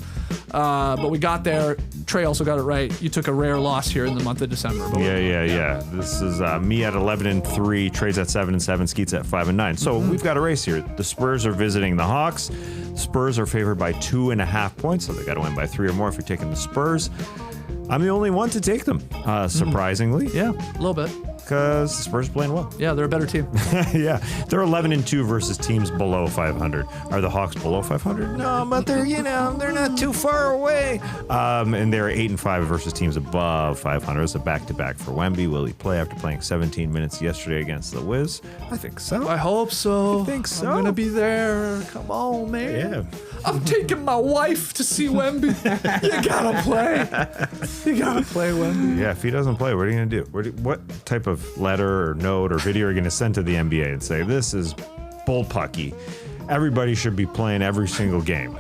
but we got there. Trey also got it right. You took a rare loss here in the month of December. But Yeah. This is me at 11-3, Trey's at 7-7, Skeets at 5-9. So we've got a race here. The Spurs are visiting the Hawks. Spurs are favored by 2.5 points, so they got to win by 3 or more if you're taking the Spurs. I'm the only one to take them, surprisingly. yeah, a little bit. because the Spurs are playing well. Yeah, they're a better team. Yeah, they're 11-2 versus teams below 500. Are the Hawks below 500? No, but they're they're not too far away. And they're 8-5 versus teams above 500. It's a back-to-back for Wemby. Will he play after playing 17 minutes yesterday against the Wiz? I think so. I hope so. I think so. I'm gonna be there. Come on, man. Yeah. I'm taking my wife to see Wemby. You gotta play. You gotta play, Wemby. Yeah, if he doesn't play, what are you going to do? What type of letter or note or video are you going to send to the NBA and say, this is bullpucky. Everybody should be playing every single game.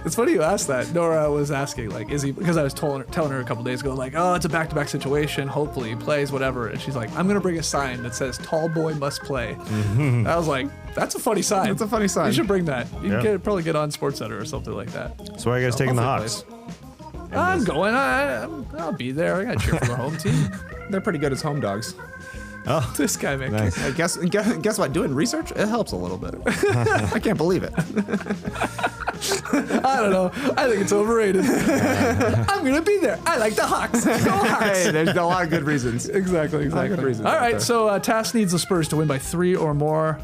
It's funny you asked that. Nora was asking, like, is he, because I was telling her a couple days ago, like, oh, it's a back-to-back situation. Hopefully he plays, whatever. And she's like, I'm going to bring a sign that says, tall boy must play. Mm-hmm. I was like, that's a funny sign. That's a funny sign. You should bring that. You Yeah. can probably get on SportsCenter or something like that. So why are you guys taking the hopefully Hawks? I'm going. I'll be there. I got to cheer for the home team. They're pretty good as home dogs. Oh, This guy, man. nice. I guess what? Doing research, it helps a little bit. I can't believe it. I don't know. I think it's overrated. I'm going to be there. I like the Hawks. Go Hawks. Hey, there's a lot of good reasons. Exactly. good reasons All out right, there. so Tass needs the Spurs to win by 3 or more,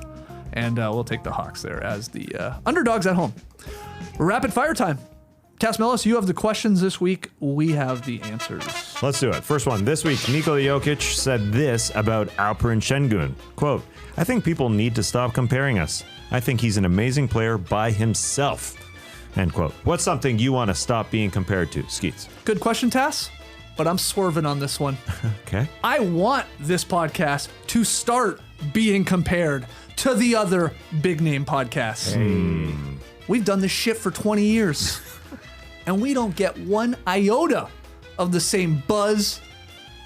and we'll take the Hawks there as the underdogs at home. Rapid fire time. Tass Mellis, you have the questions this week. We have the answers. Let's do it. First one. This week, Nikola Jokic said this about Alperen Şengün. Quote, I think people need to stop comparing us. I think he's an amazing player by himself. End quote. What's something you want to stop being compared to? Skeets. Good question, Tass, but I'm swerving on this one. Okay. I want this podcast to start being compared to the other big name podcasts. We've done this shit for 20 years. And we don't get one iota of the same buzz,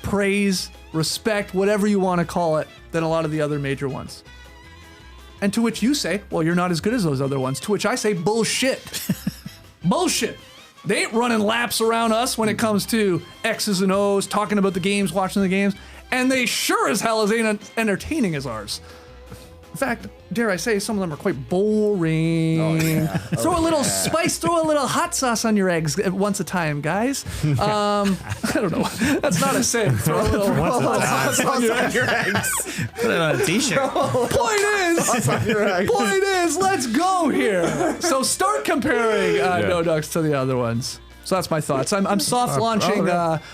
praise, respect, whatever you want to call it, than a lot of the other major ones. And to which you say, well, you're not as good as those other ones. To which I say, bullshit. Bullshit. They ain't running laps around us when it comes to X's and O's, talking about the games, watching the games. And they sure as hell ain't entertaining as ours. In fact, dare I say, some of them are quite boring. Throw a little spice, throw a little hot sauce on your eggs once a time, guys. I don't know. That's not a saying. Throw a little hot sauce on your eggs. Put it on a t-shirt. Point is, let's go here. So start comparing No Ducks to the other ones. So that's my thoughts. I'm soft launching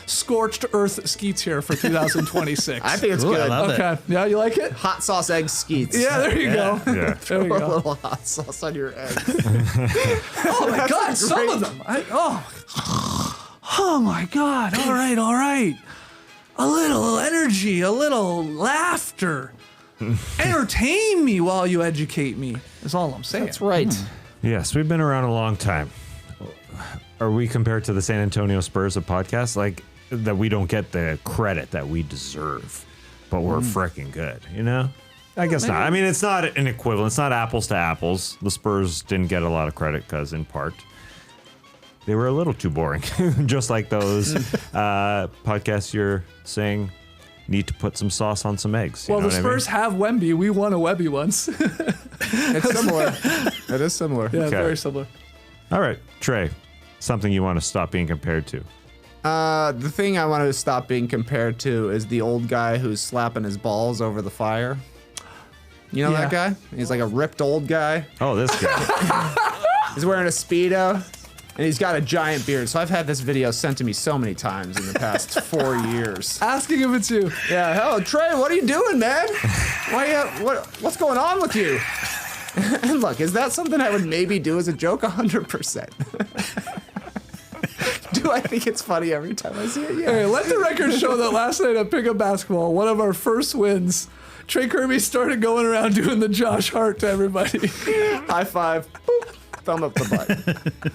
Scorched Earth Skeets here for 2026. I think it's Ooh, I good. love Okay. Yeah, you like it? Hot sauce egg skeets. Yeah, there you go. Yeah. There we A go. little hot sauce on your eggs. Oh my God, some of them. Oh my God. All right. A little energy, a little laughter. Entertain me while you educate me, is all I'm saying. That's right. Yes, we've been around a long time. Are we compared to the San Antonio Spurs of podcasts? Like, that we don't get the credit that we deserve, but we're freaking good, you know? I guess not. I mean, it's not an equivalent. It's not apples to apples. The Spurs didn't get a lot of credit because, in part, they were a little too boring. Just like those podcasts you're saying need to put some sauce on some eggs. Well, the Spurs have Wemby. We won a Wemby once. It's similar. It is similar. Yeah, Okay. very similar. All right, Trey, something you want to stop being compared to. The thing I wanted to stop being compared to is the old guy who's slapping his balls over the fire. You know that guy? He's like a ripped old guy. Oh, this guy. He's wearing a Speedo, and he's got a giant beard. So I've had this video sent to me so many times in the past 4 years. Asking if it's you. Yeah, hell, Trey, what are you doing, man? What's going on with you? And look, is that something I would maybe do as a joke? 100%. Do I think it's funny every time I see it? Yeah. Hey, let the record show that last night at Pickup Basketball, one of our first wins, Trey Kirby started going around doing the Josh Hart to everybody. High five. Boop. Thumb up the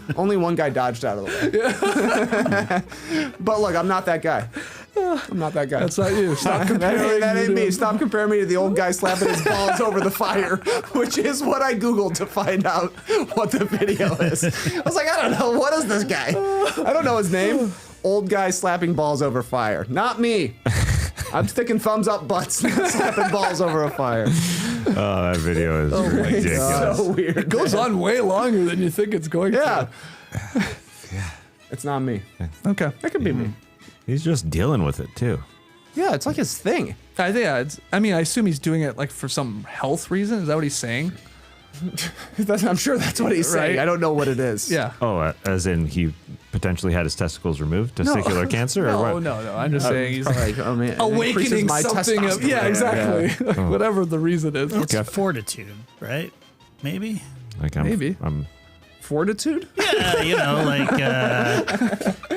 butt. Only one guy dodged out of the way. But look, I'm not that guy. I'm not that guy. That's not you. Stop comparing. that you ain't to me. him. Stop comparing me to the old guy slapping his balls over the fire, which is what I Googled to find out what the video is. I was like, I don't know. What is this guy? I don't know his name. Old guy slapping balls over fire. Not me. I'm sticking thumbs up butts, not slapping balls over a fire. Oh, that video is ridiculous. So weird. It goes on way longer than you think it's going Yeah. to. It's not me. Okay. That could be me. He's just dealing with it, too. Yeah, it's like his thing. I think. I mean, I assume he's doing it like for some health reason. Is that what he's saying? I'm sure that's what he's saying. Right? I don't know what it is. Yeah. Oh, as in he potentially had his testicles removed, testicular cancer, or what? No. I'm just saying he's Like, I mean, it increases awakening my something. testosterone. Yeah, exactly. Whatever the reason is. It's fortitude, right? Maybe. Like Maybe. I'm Fortitude? Yeah, like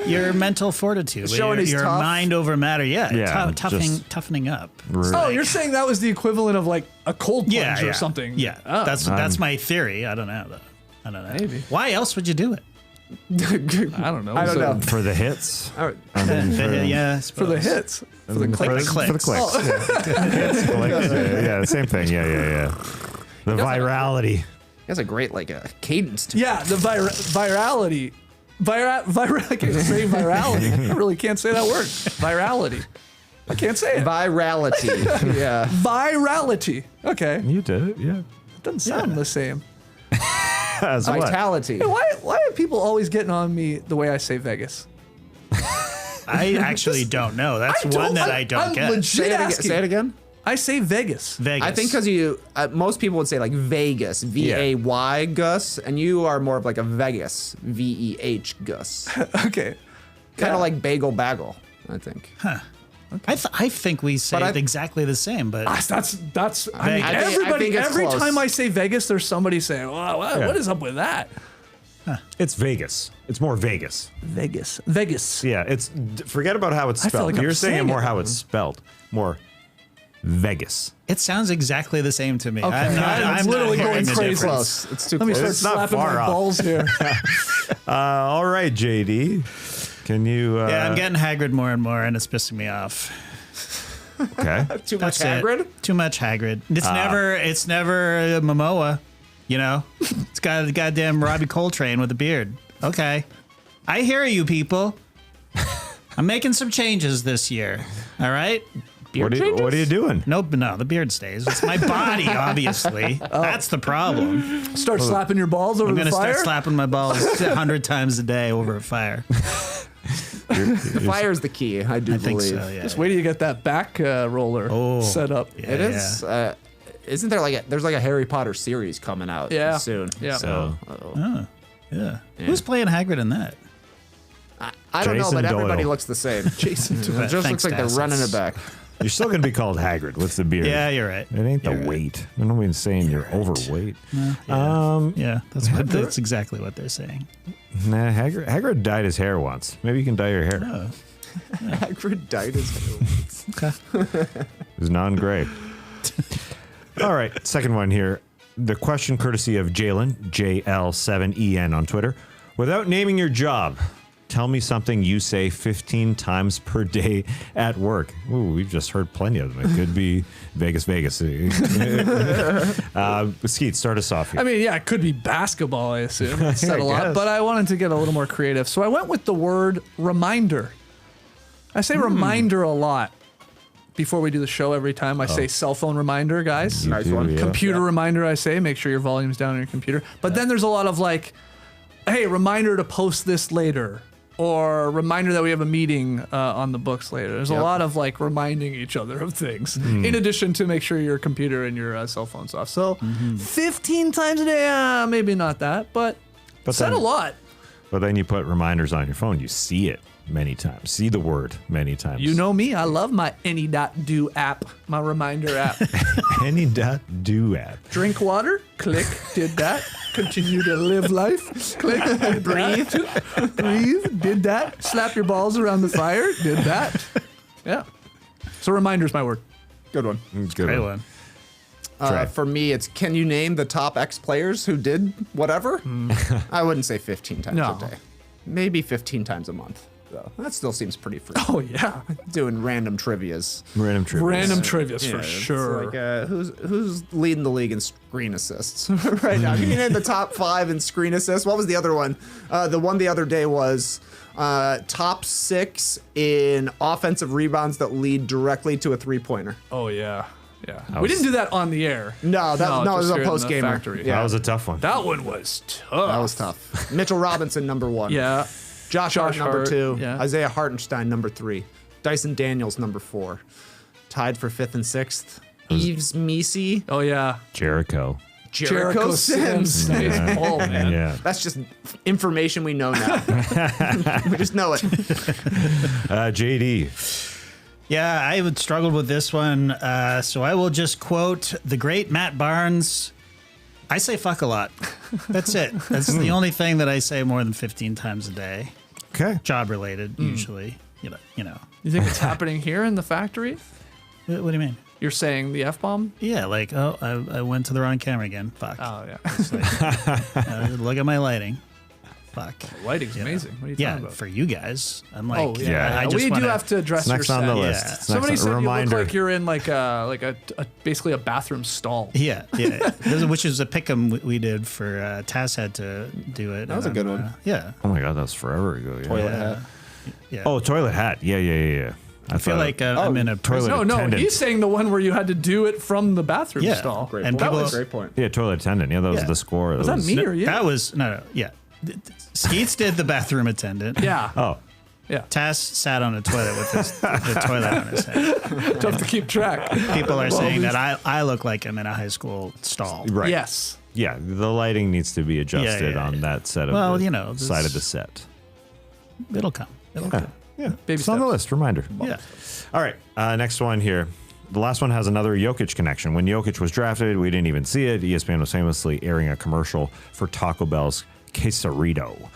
your mental fortitude, Showing he's your tough. mind over matter. Yeah, Yeah, toughening up. Oh, you're saying that was the equivalent of like a cold plunge Yeah, or something? Yeah, Oh. that's my theory. I don't know though. I don't know. Maybe. Why else would you do it? I don't know. I don't know. for the hits. All right. Yeah, I For the suppose. hits. For the For the clicks. clicks. For the clicks. Hits, clicks, yeah, same thing. Yeah. The virality. He has a great like a cadence to Yeah, the virality. I can't say virality. I really can't say that word. Virality. I can't say it. virality. Yeah. Virality. Okay. You did it, yeah. It doesn't sound the same. As what? Vitality. Hey, why are people always getting on me the way I say Vegas? I actually don't know. That's one that I don't I'm get. legit Say it again. asking. Say it again. I say Vegas. Vegas. I think because most people would say like Vegas, V-A-Y, Gus, and you are more of like a Vegas, V-E-H, Gus. Okay. Kind of like bagel bagel, I think. I think we say But it exactly the same, but That's. I mean, I everybody. think it's Every close. time I say Vegas, there's somebody saying, "Wow, what is up with that?" It's Vegas. It's more Vegas. Vegas. Yeah, forget about how it's I feel spelled. like I'm You're saying it saying more it how wrong. it's spelled. More Vegas. it sounds exactly the same to me. Okay. I'm It's not literally hearing going the crazy. difference. Close. It's too Let me close. start It's not slapping far my off. balls here. All right, JD. Can you? Yeah, I'm getting Hagrid more and more, and it's pissing me off. Okay. Too much That's Hagrid? it. Too much Hagrid. It's never Momoa. You know, it's got the goddamn Robbie Coltrane with a beard. Okay, I hear you, people. I'm making some changes this year. All right. What are you doing? Nope, no, the beard stays. It's my body, obviously. That's the problem. Start slapping your balls over I'm the gonna fire. start slapping my balls 100 times a day over a fire. Fire's the key, I do I think believe. so. Yeah. Just wait till you get that back roller set up. Yeah, It is. Isn't there there's like a Harry Potter series coming out Yeah. soon? Yeah. So Yeah. Who's playing Hagrid in that? I don't know, Jason but everybody Doyle. looks the same. Jason. It just Thanks, looks like they're Stas. running it back. You're still going to be called Hagrid with the beard. Yeah, you're right. It ain't the You're right. weight. I don't mean saying you're overweight. Yeah, that's exactly what they're saying. Nah, Hagrid dyed his hair once. Maybe you can dye your hair. Hagrid dyed his hair. It was non-gray. All right, second one here. The question courtesy of Jalen, JL7EN on Twitter. Without naming your job, tell me something you say 15 times per day at work. Ooh, we've just heard plenty of them. It could be Vegas. Skeets, start us off here. I mean, yeah, it could be basketball, I assume. I said a lot, guess. but I wanted to get a little more creative. So I went with the word reminder. I say reminder a lot before we do the show every time. I say cell phone reminder, guys. Nice one. Yeah. Computer reminder, I say. Make sure your volume's down on your computer. But then there's a lot of like, hey, reminder to post this later. Or reminder that we have a meeting on the books later. There's a lot of like reminding each other of things, in addition to make sure your computer and your cell phone's off. So 15 times a day, maybe not that, but said then- a lot. But then you put reminders on your phone. You see it many times. See the word many times. You know me, I love my Any.do app, my reminder app. Any.do app. Drink water, click, did that. Continue to live life, click, breathe, did that. Slap your balls around the fire, did that. Yeah. So reminder's my word. Good one. Good Great one. one. Trey. For me, it's can you name the top X players who did whatever? I wouldn't say 15 times No. a day. Maybe 15 times a month. Though. That still seems pretty free. Oh, yeah. Doing random trivias. Random trivia. Random trivias for It's sure. Like, who's leading the league in screen assists right now? Can you name the top 5 in screen assists? What was the other one? The one the other day was top 6 in offensive rebounds that lead directly to a 3-pointer. Oh, yeah. Yeah. We didn't do that on the air. No, it was just a here in the post gamer. factory. Yeah, That was a tough one. That one was tough. that was tough. Mitchell Robinson, number 1. Yeah. Josh Hart, number Hart, 2. yeah. Isaiah Hartenstein, number 3. Dyson Daniels, number 4. tied for 5th and 6th. Eves Misi, Oh yeah, Jericho. Jericho Sims. Nice ball, man. Yeah. That's just information we know now. We just know it. JD. Yeah, I would struggle with this one. So I will just quote the great Matt Barnes. I say fuck a lot. That's it. That's the only thing that I say more than 15 times a day. Okay. Job related, usually. You know. You think it's happening here in the factory? What do you mean? You're saying the F-bomb? Yeah, like, oh, I went to the wrong camera again. Fuck. Oh yeah. It's like, look at my lighting. Fuck. Lighting's You know. amazing. What are you Yeah, talking about? for you guys. I'm like, Oh yeah. I just we do wanna- have to address Next your on the set. list. Yeah. It's Somebody next said you reminder. look like you're in like a basically a bathroom stall. Yeah. Which is a pick'em we did for Taz had to do it. That was a good one. Yeah. Oh my God, that was forever ago. Yeah. Toilet hat. Yeah. Oh, toilet hat. Yeah. I feel like I'm in a toilet No, attendant. he's saying the one where you had to do it from the bathroom Yeah. stall. Great And point. people- Great point. Yeah, toilet attendant. Yeah, that was Yeah. the score. Was that me or you? That was no. Yeah. Skeets did the bathroom attendant. Yeah. Oh, Yeah. Taz sat on a toilet with the toilet on his head. Tough to keep track. People are saying that I look like I'm in a high school stall. right. Yes. Yeah, the lighting needs to be adjusted Yeah. on that set of Well, the you know, this- side of the set. It'll come. It'll come. Yeah, Baby it's on the steps. list. Reminder. Yeah. All right, next one here. The last one has another Jokic connection. When Jokic was drafted, we didn't even see it. ESPN was famously airing a commercial for Taco Bell's Quesarito.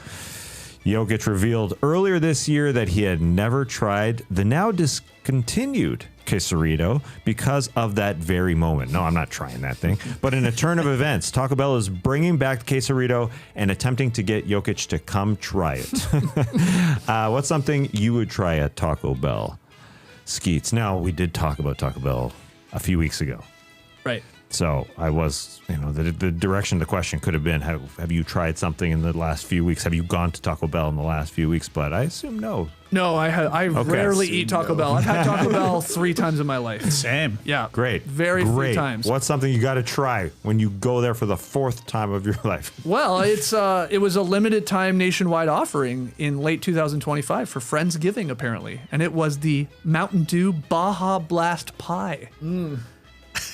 Jokic revealed earlier this year that he had never tried the now discontinued Quesarito because of that very moment. No, I'm not trying that thing. But in a turn of events, Taco Bell is bringing back the Quesarito and attempting to get Jokic to come try it. What's something you would try at Taco Bell? Skeets. Now, we did talk about Taco Bell a few weeks ago. Right. So I was, the direction of the question could have been, have you tried something in the last few weeks? Have you gone to Taco Bell in the last few weeks? But I assume no. No, I rarely eat Taco Bell. I've had Taco Bell 3 times in my life. Same. Yeah. Great. Very Great. few times. What's something you got to try when you go there for the 4th time of your life? Well, it was a limited time nationwide offering in late 2025 for Friendsgiving, apparently. And it was the Mountain Dew Baja Blast Pie.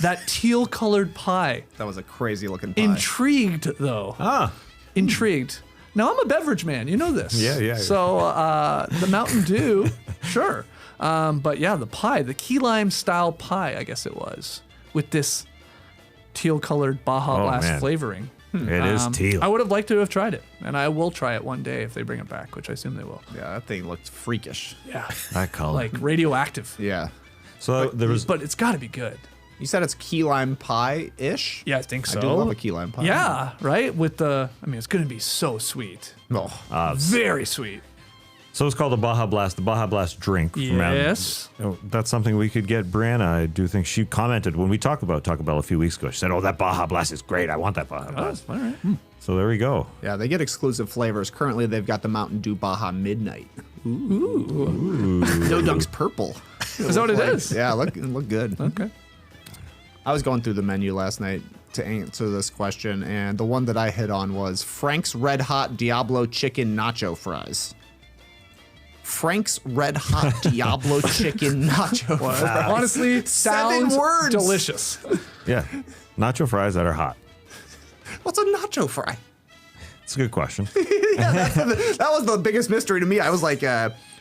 That teal colored pie. That was a crazy looking pie. Intrigued, though. Intrigued. Now, I'm a beverage man. You know this. Yeah. So the Mountain Dew, sure. But yeah, the pie, the key lime style pie, I guess it was, with this teal colored Baja Blast man. flavoring. It is teal. I would have liked to have tried it, and I will try it one day if they bring it back, which I assume they will. Yeah, that thing looked freakish. Yeah. That color. Like radioactive. Yeah. So there was. But it's got to be good. You said it's key lime pie-ish? Yeah, I think so. I do love a key lime pie. Yeah, right? With it's going to be so sweet. Oh. Very sweet. So it's called the Baja Blast drink. From Yes. that's something we could get Brianna. I do think she commented when we talked about Taco Bell a few weeks ago. She said, "Oh, that Baja Blast is great. I want that Baja Blast." All right. So there we go. Yeah, they get exclusive flavors. Currently, they've got the Mountain Dew Baja Midnight. No Dunk's purple. Is that what it is? Yeah, look good. Okay. I was going through the menu last night to answer this question, and the one that I hit on was Frank's Red Hot Diablo Chicken Nacho Fries. Frank's Red Hot Diablo Chicken Nacho Fries. Honestly, 7 sounds words. delicious. Yeah, nacho fries that are hot. What's a nacho fry? It's a good question. That was the biggest mystery to me. I was like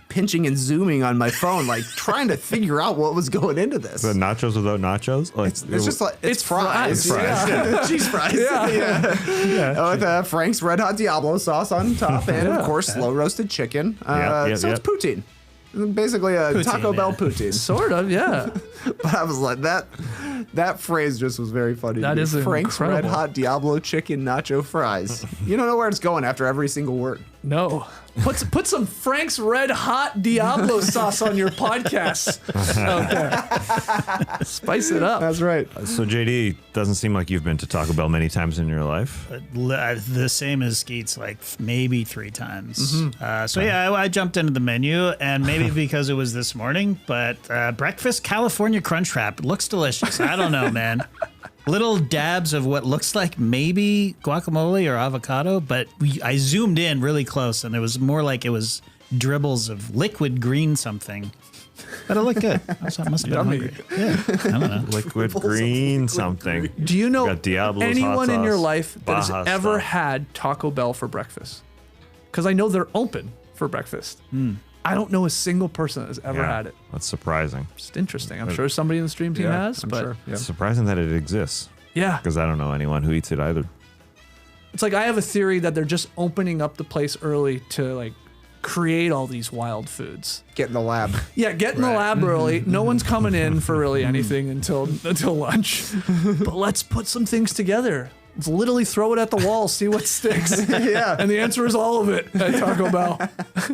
pinching and zooming on my phone, like trying to figure out what was going into this. The nachos without nachos. Like, It's just like it's fries. fries. Yeah. Cheese fries. Yeah. With Frank's Red Hot Diablo sauce on top, and of course slow roasted chicken. So it's poutine. Basically a Poutine, Taco Bell yeah. poutine. Sort of, yeah. But I was like that phrase just was very funny. That to me. is Frank's Red incredible. Hot Diablo chicken nacho fries. You don't know where it's going after every single word. No. Put some Frank's Red Hot Diablo sauce on your podcast out there. Spice it up. That's right. So JD, doesn't seem like you've been to Taco Bell many times in your life. The same as Skeets, like maybe 3 times. I jumped into the menu, and maybe because it was this morning, but breakfast California Crunch Wrap looks delicious. I don't know, man. Little dabs of what looks like maybe guacamole or avocado, but I zoomed in really close, and it was more like it was dribbles of liquid green something. But it looked good. I must have been hungry. Yeah, I don't know. Liquid green something. Do you know Got Diablo's anyone hot in your sauce, life that has Baja ever stuff. had Taco Bell for breakfast? Because I know they're open for breakfast. I don't know a single person that has ever Yeah, had it. That's surprising. Just interesting. I'm sure somebody in the stream team has, I'm but sure. Yeah. It's surprising that it exists yeah. because I don't know anyone who eats it either. It's like I have a theory that they're just opening up the place early to like create all these wild foods. Get in the lab. Yeah, get in the lab early. No one's coming in for really anything until lunch. But let's put some things together. Let's literally throw it at the wall, see what sticks. Yeah. And the answer is all of it at Taco Bell.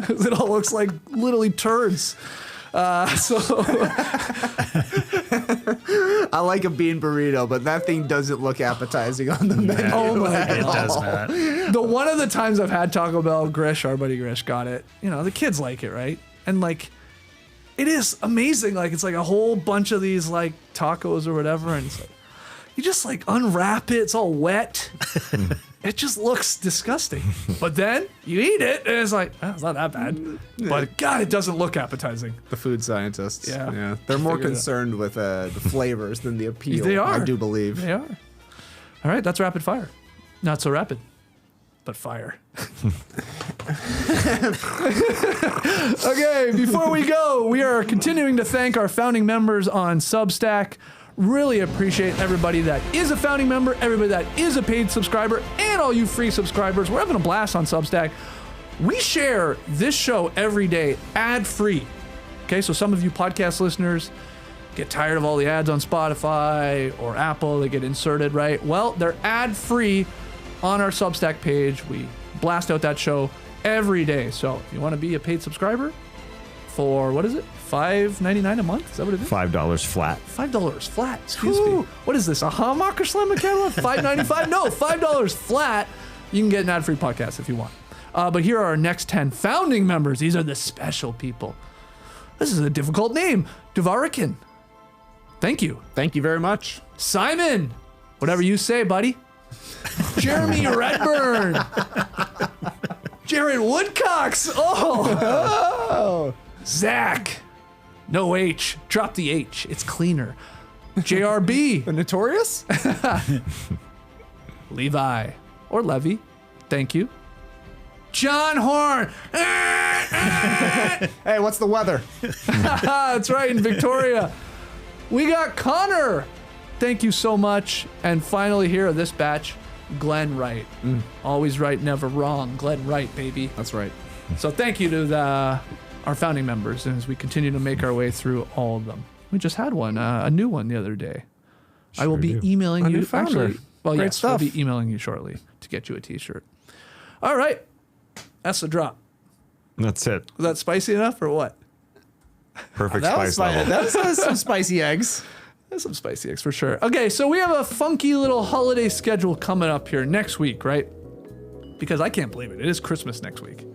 It all looks like literally turds. I like a bean burrito, but that thing doesn't look appetizing on the menu. Oh my It God. does not. The one of the times I've had Taco Bell, Grish, our buddy Grish, got it. You know, the kids like it, right? And like, it is amazing. Like, it's like a whole bunch of these like tacos or whatever, and it's like, you just like unwrap it. It's all wet. It just looks disgusting. But then you eat it, and it's like, oh, it's not that bad. But God, it doesn't look appetizing. The food scientists. Yeah. They're more Figured it out. concerned with the flavors than the appeal. They are. I do believe. They are. All right, that's rapid fire. Not so rapid, but fire. Okay, before we go, we are continuing to thank our founding members on Substack. Really appreciate everybody that is a founding member, everybody that is a paid subscriber, and all you free subscribers. We're having a blast on Substack. We share this show every day ad-free. Okay, so some of you podcast listeners get tired of all the ads on Spotify or Apple. They get inserted, right? Well, they're ad-free on our Substack page. We blast out that show every day. So if you want to be a paid subscriber for, what is it? $5.99 a month? Is that what it is? $5 flat. $5 flat. Excuse me. What is this? A Hammacher Schlemmer catalog? $5.95? No, $5 flat. You can get an ad-free podcast if you want. But here are our next 10 founding members. These are the special people. This is a difficult name. Duvarakin. Thank you. Thank you very much. Simon. Whatever you say, buddy. Jeremy Redburn. Jared Woodcocks. Oh. Zach. No H. Drop the H. It's cleaner. JRB. The Notorious? Levi. Or Levy. Thank you. John Horn. Hey, what's the weather? That's right, in Victoria. We got Connor. Thank you so much. And finally here of this batch, Glenn Wright. Always right, never wrong. Glenn Wright, baby. That's right. So thank you to our founding members as we continue to make our way through all of them. We just had one, a new one the other day. I will be emailing A you. new founder. Actually, well, Great yes, stuff. we'll be emailing you shortly to get you a t-shirt. All right. That's the drop. That's it. Was that spicy enough or what? Perfect That was spice level. That was some spicy eggs. There's some spicy eggs for sure. Okay, so we have a funky little holiday schedule coming up here next week, right? Because I can't believe it. It is Christmas next week.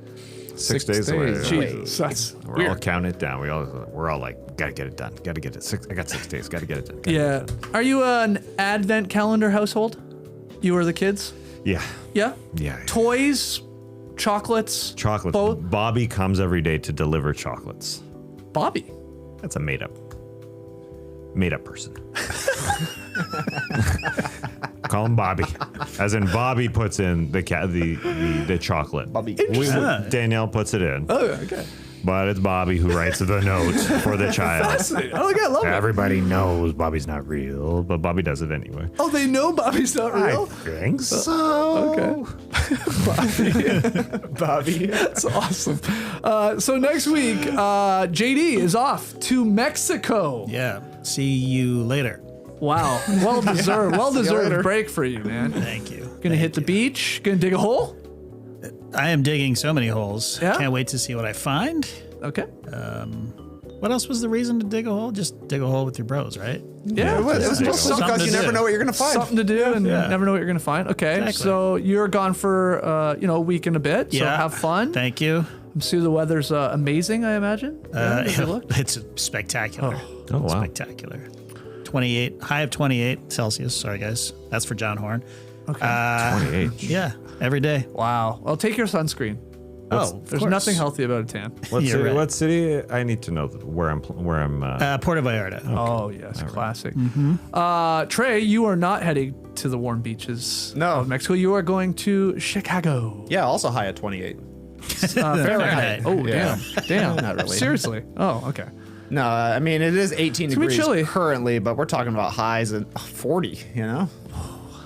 6 days away. Jesus, that's We're all weird. counting it down. We're all like, gotta get it done. Gotta get it. I got 6 days. Gotta get it done. Yeah. Are you an advent calendar household? You or the kids? Yeah. Yeah? Yeah. Toys, chocolates, Chocolate. both? Bobby comes every day to deliver chocolates. Bobby. That's a made up person. Call him Bobby, as in Bobby puts in the chocolate. Bobby. Danielle puts it in, Oh, okay. but it's Bobby who writes the note for the child. Fascinating. Oh, I love it. Everybody knows Bobby's not real, but Bobby does it anyway. Oh, they know Bobby's not real? I think so. Okay. Bobby. That's awesome. So next week, JD is off to Mexico. Yeah. See you later. Wow. Well deserved. Well deserved later. break for you, man. Thank you. Gonna hit the beach. Gonna dig a hole. I am digging so many holes. Yeah? Can't wait to see what I find. Okay. What else was the reason to dig a hole? Just dig a hole with your bros, right? Yeah. It was Something mostly because to you never do. know what you're going to find. Something to do and Yeah. never know what you're gonna find. Okay. Exactly. So you're gone for a week and a bit. So Yeah. have fun. Thank you. See, the weather's amazing, I imagine. Yeah, does it look? It's spectacular. Oh, wow. Spectacular. 28, high of 28 Celsius. Sorry, guys. That's for John Horn. Okay. 28. Yeah, every day. Wow. Well, take your sunscreen. Of There's course. nothing healthy about a tan. What You're city? right. What city? I need to know where I'm. Puerto Vallarta. Oh, yes, classic. Trey, you are not heading to the warm beaches of Mexico. You are going to Chicago. Yeah, also high at 28. Fahrenheit. Oh, Yeah. damn. Not really. Seriously? Oh, okay. No, I mean, it is 18 gonna be degrees chilly. currently, but we're talking about highs at 40, you know?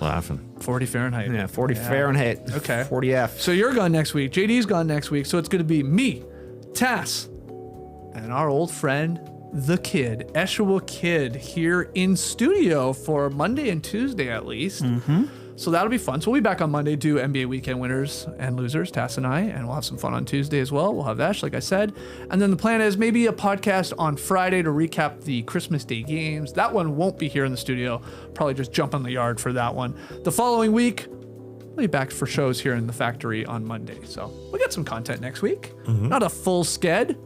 laughing. 40 Fahrenheit. Yeah, 40 Fahrenheit. Okay. 40 F. So you're gone next week. JD's gone next week. So it's going to be me, Tass, and our old friend, the Kid, Eshua Kid, here in studio for Monday and Tuesday at least. So that'll be fun. So we'll be back on Monday, do NBA weekend winners and losers, Tass and I, and we'll have some fun on Tuesday as well. We'll have Ash, like I said. And then the plan is maybe a podcast on Friday to recap the Christmas Day games. That one won't be here in the studio. Probably just jump on the yard for that one. The following week, we'll be back for shows here in the factory on Monday. So we'll get some content next week. Not a full sked,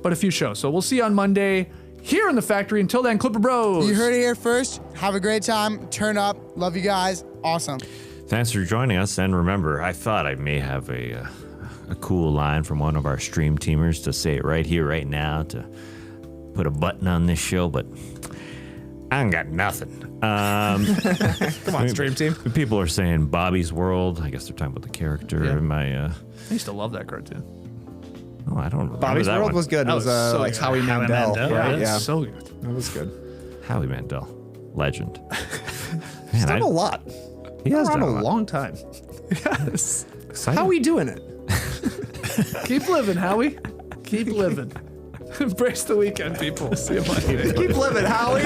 but a few shows. So we'll see you on Monday here in the factory. Until then, Clipper Bros. You heard it here first. Have a great time. Turn up. Love you guys. Awesome. Thanks for joining us. And remember, I thought I may have a cool line from one of our stream teamers to say it right here, right now, to put a button on this show, but I ain't got nothing. Come on, stream team. People are saying Bobby's World. I guess they're talking about the character in my. I used to love that cartoon. Oh, I don't remember Bobby's that World one. was good. It That was was so like good. Howie Mandel. Mandel, Right? Yeah, Yeah. so good. That was good. Howie Mandel, legend. He's Man, done a lot. He has Around done a a lot. long time. Yes. Exciting. How are we doing it? Keep living, Howie. Keep living. Embrace the weekend, people. See you Monday. Keep living, Howie.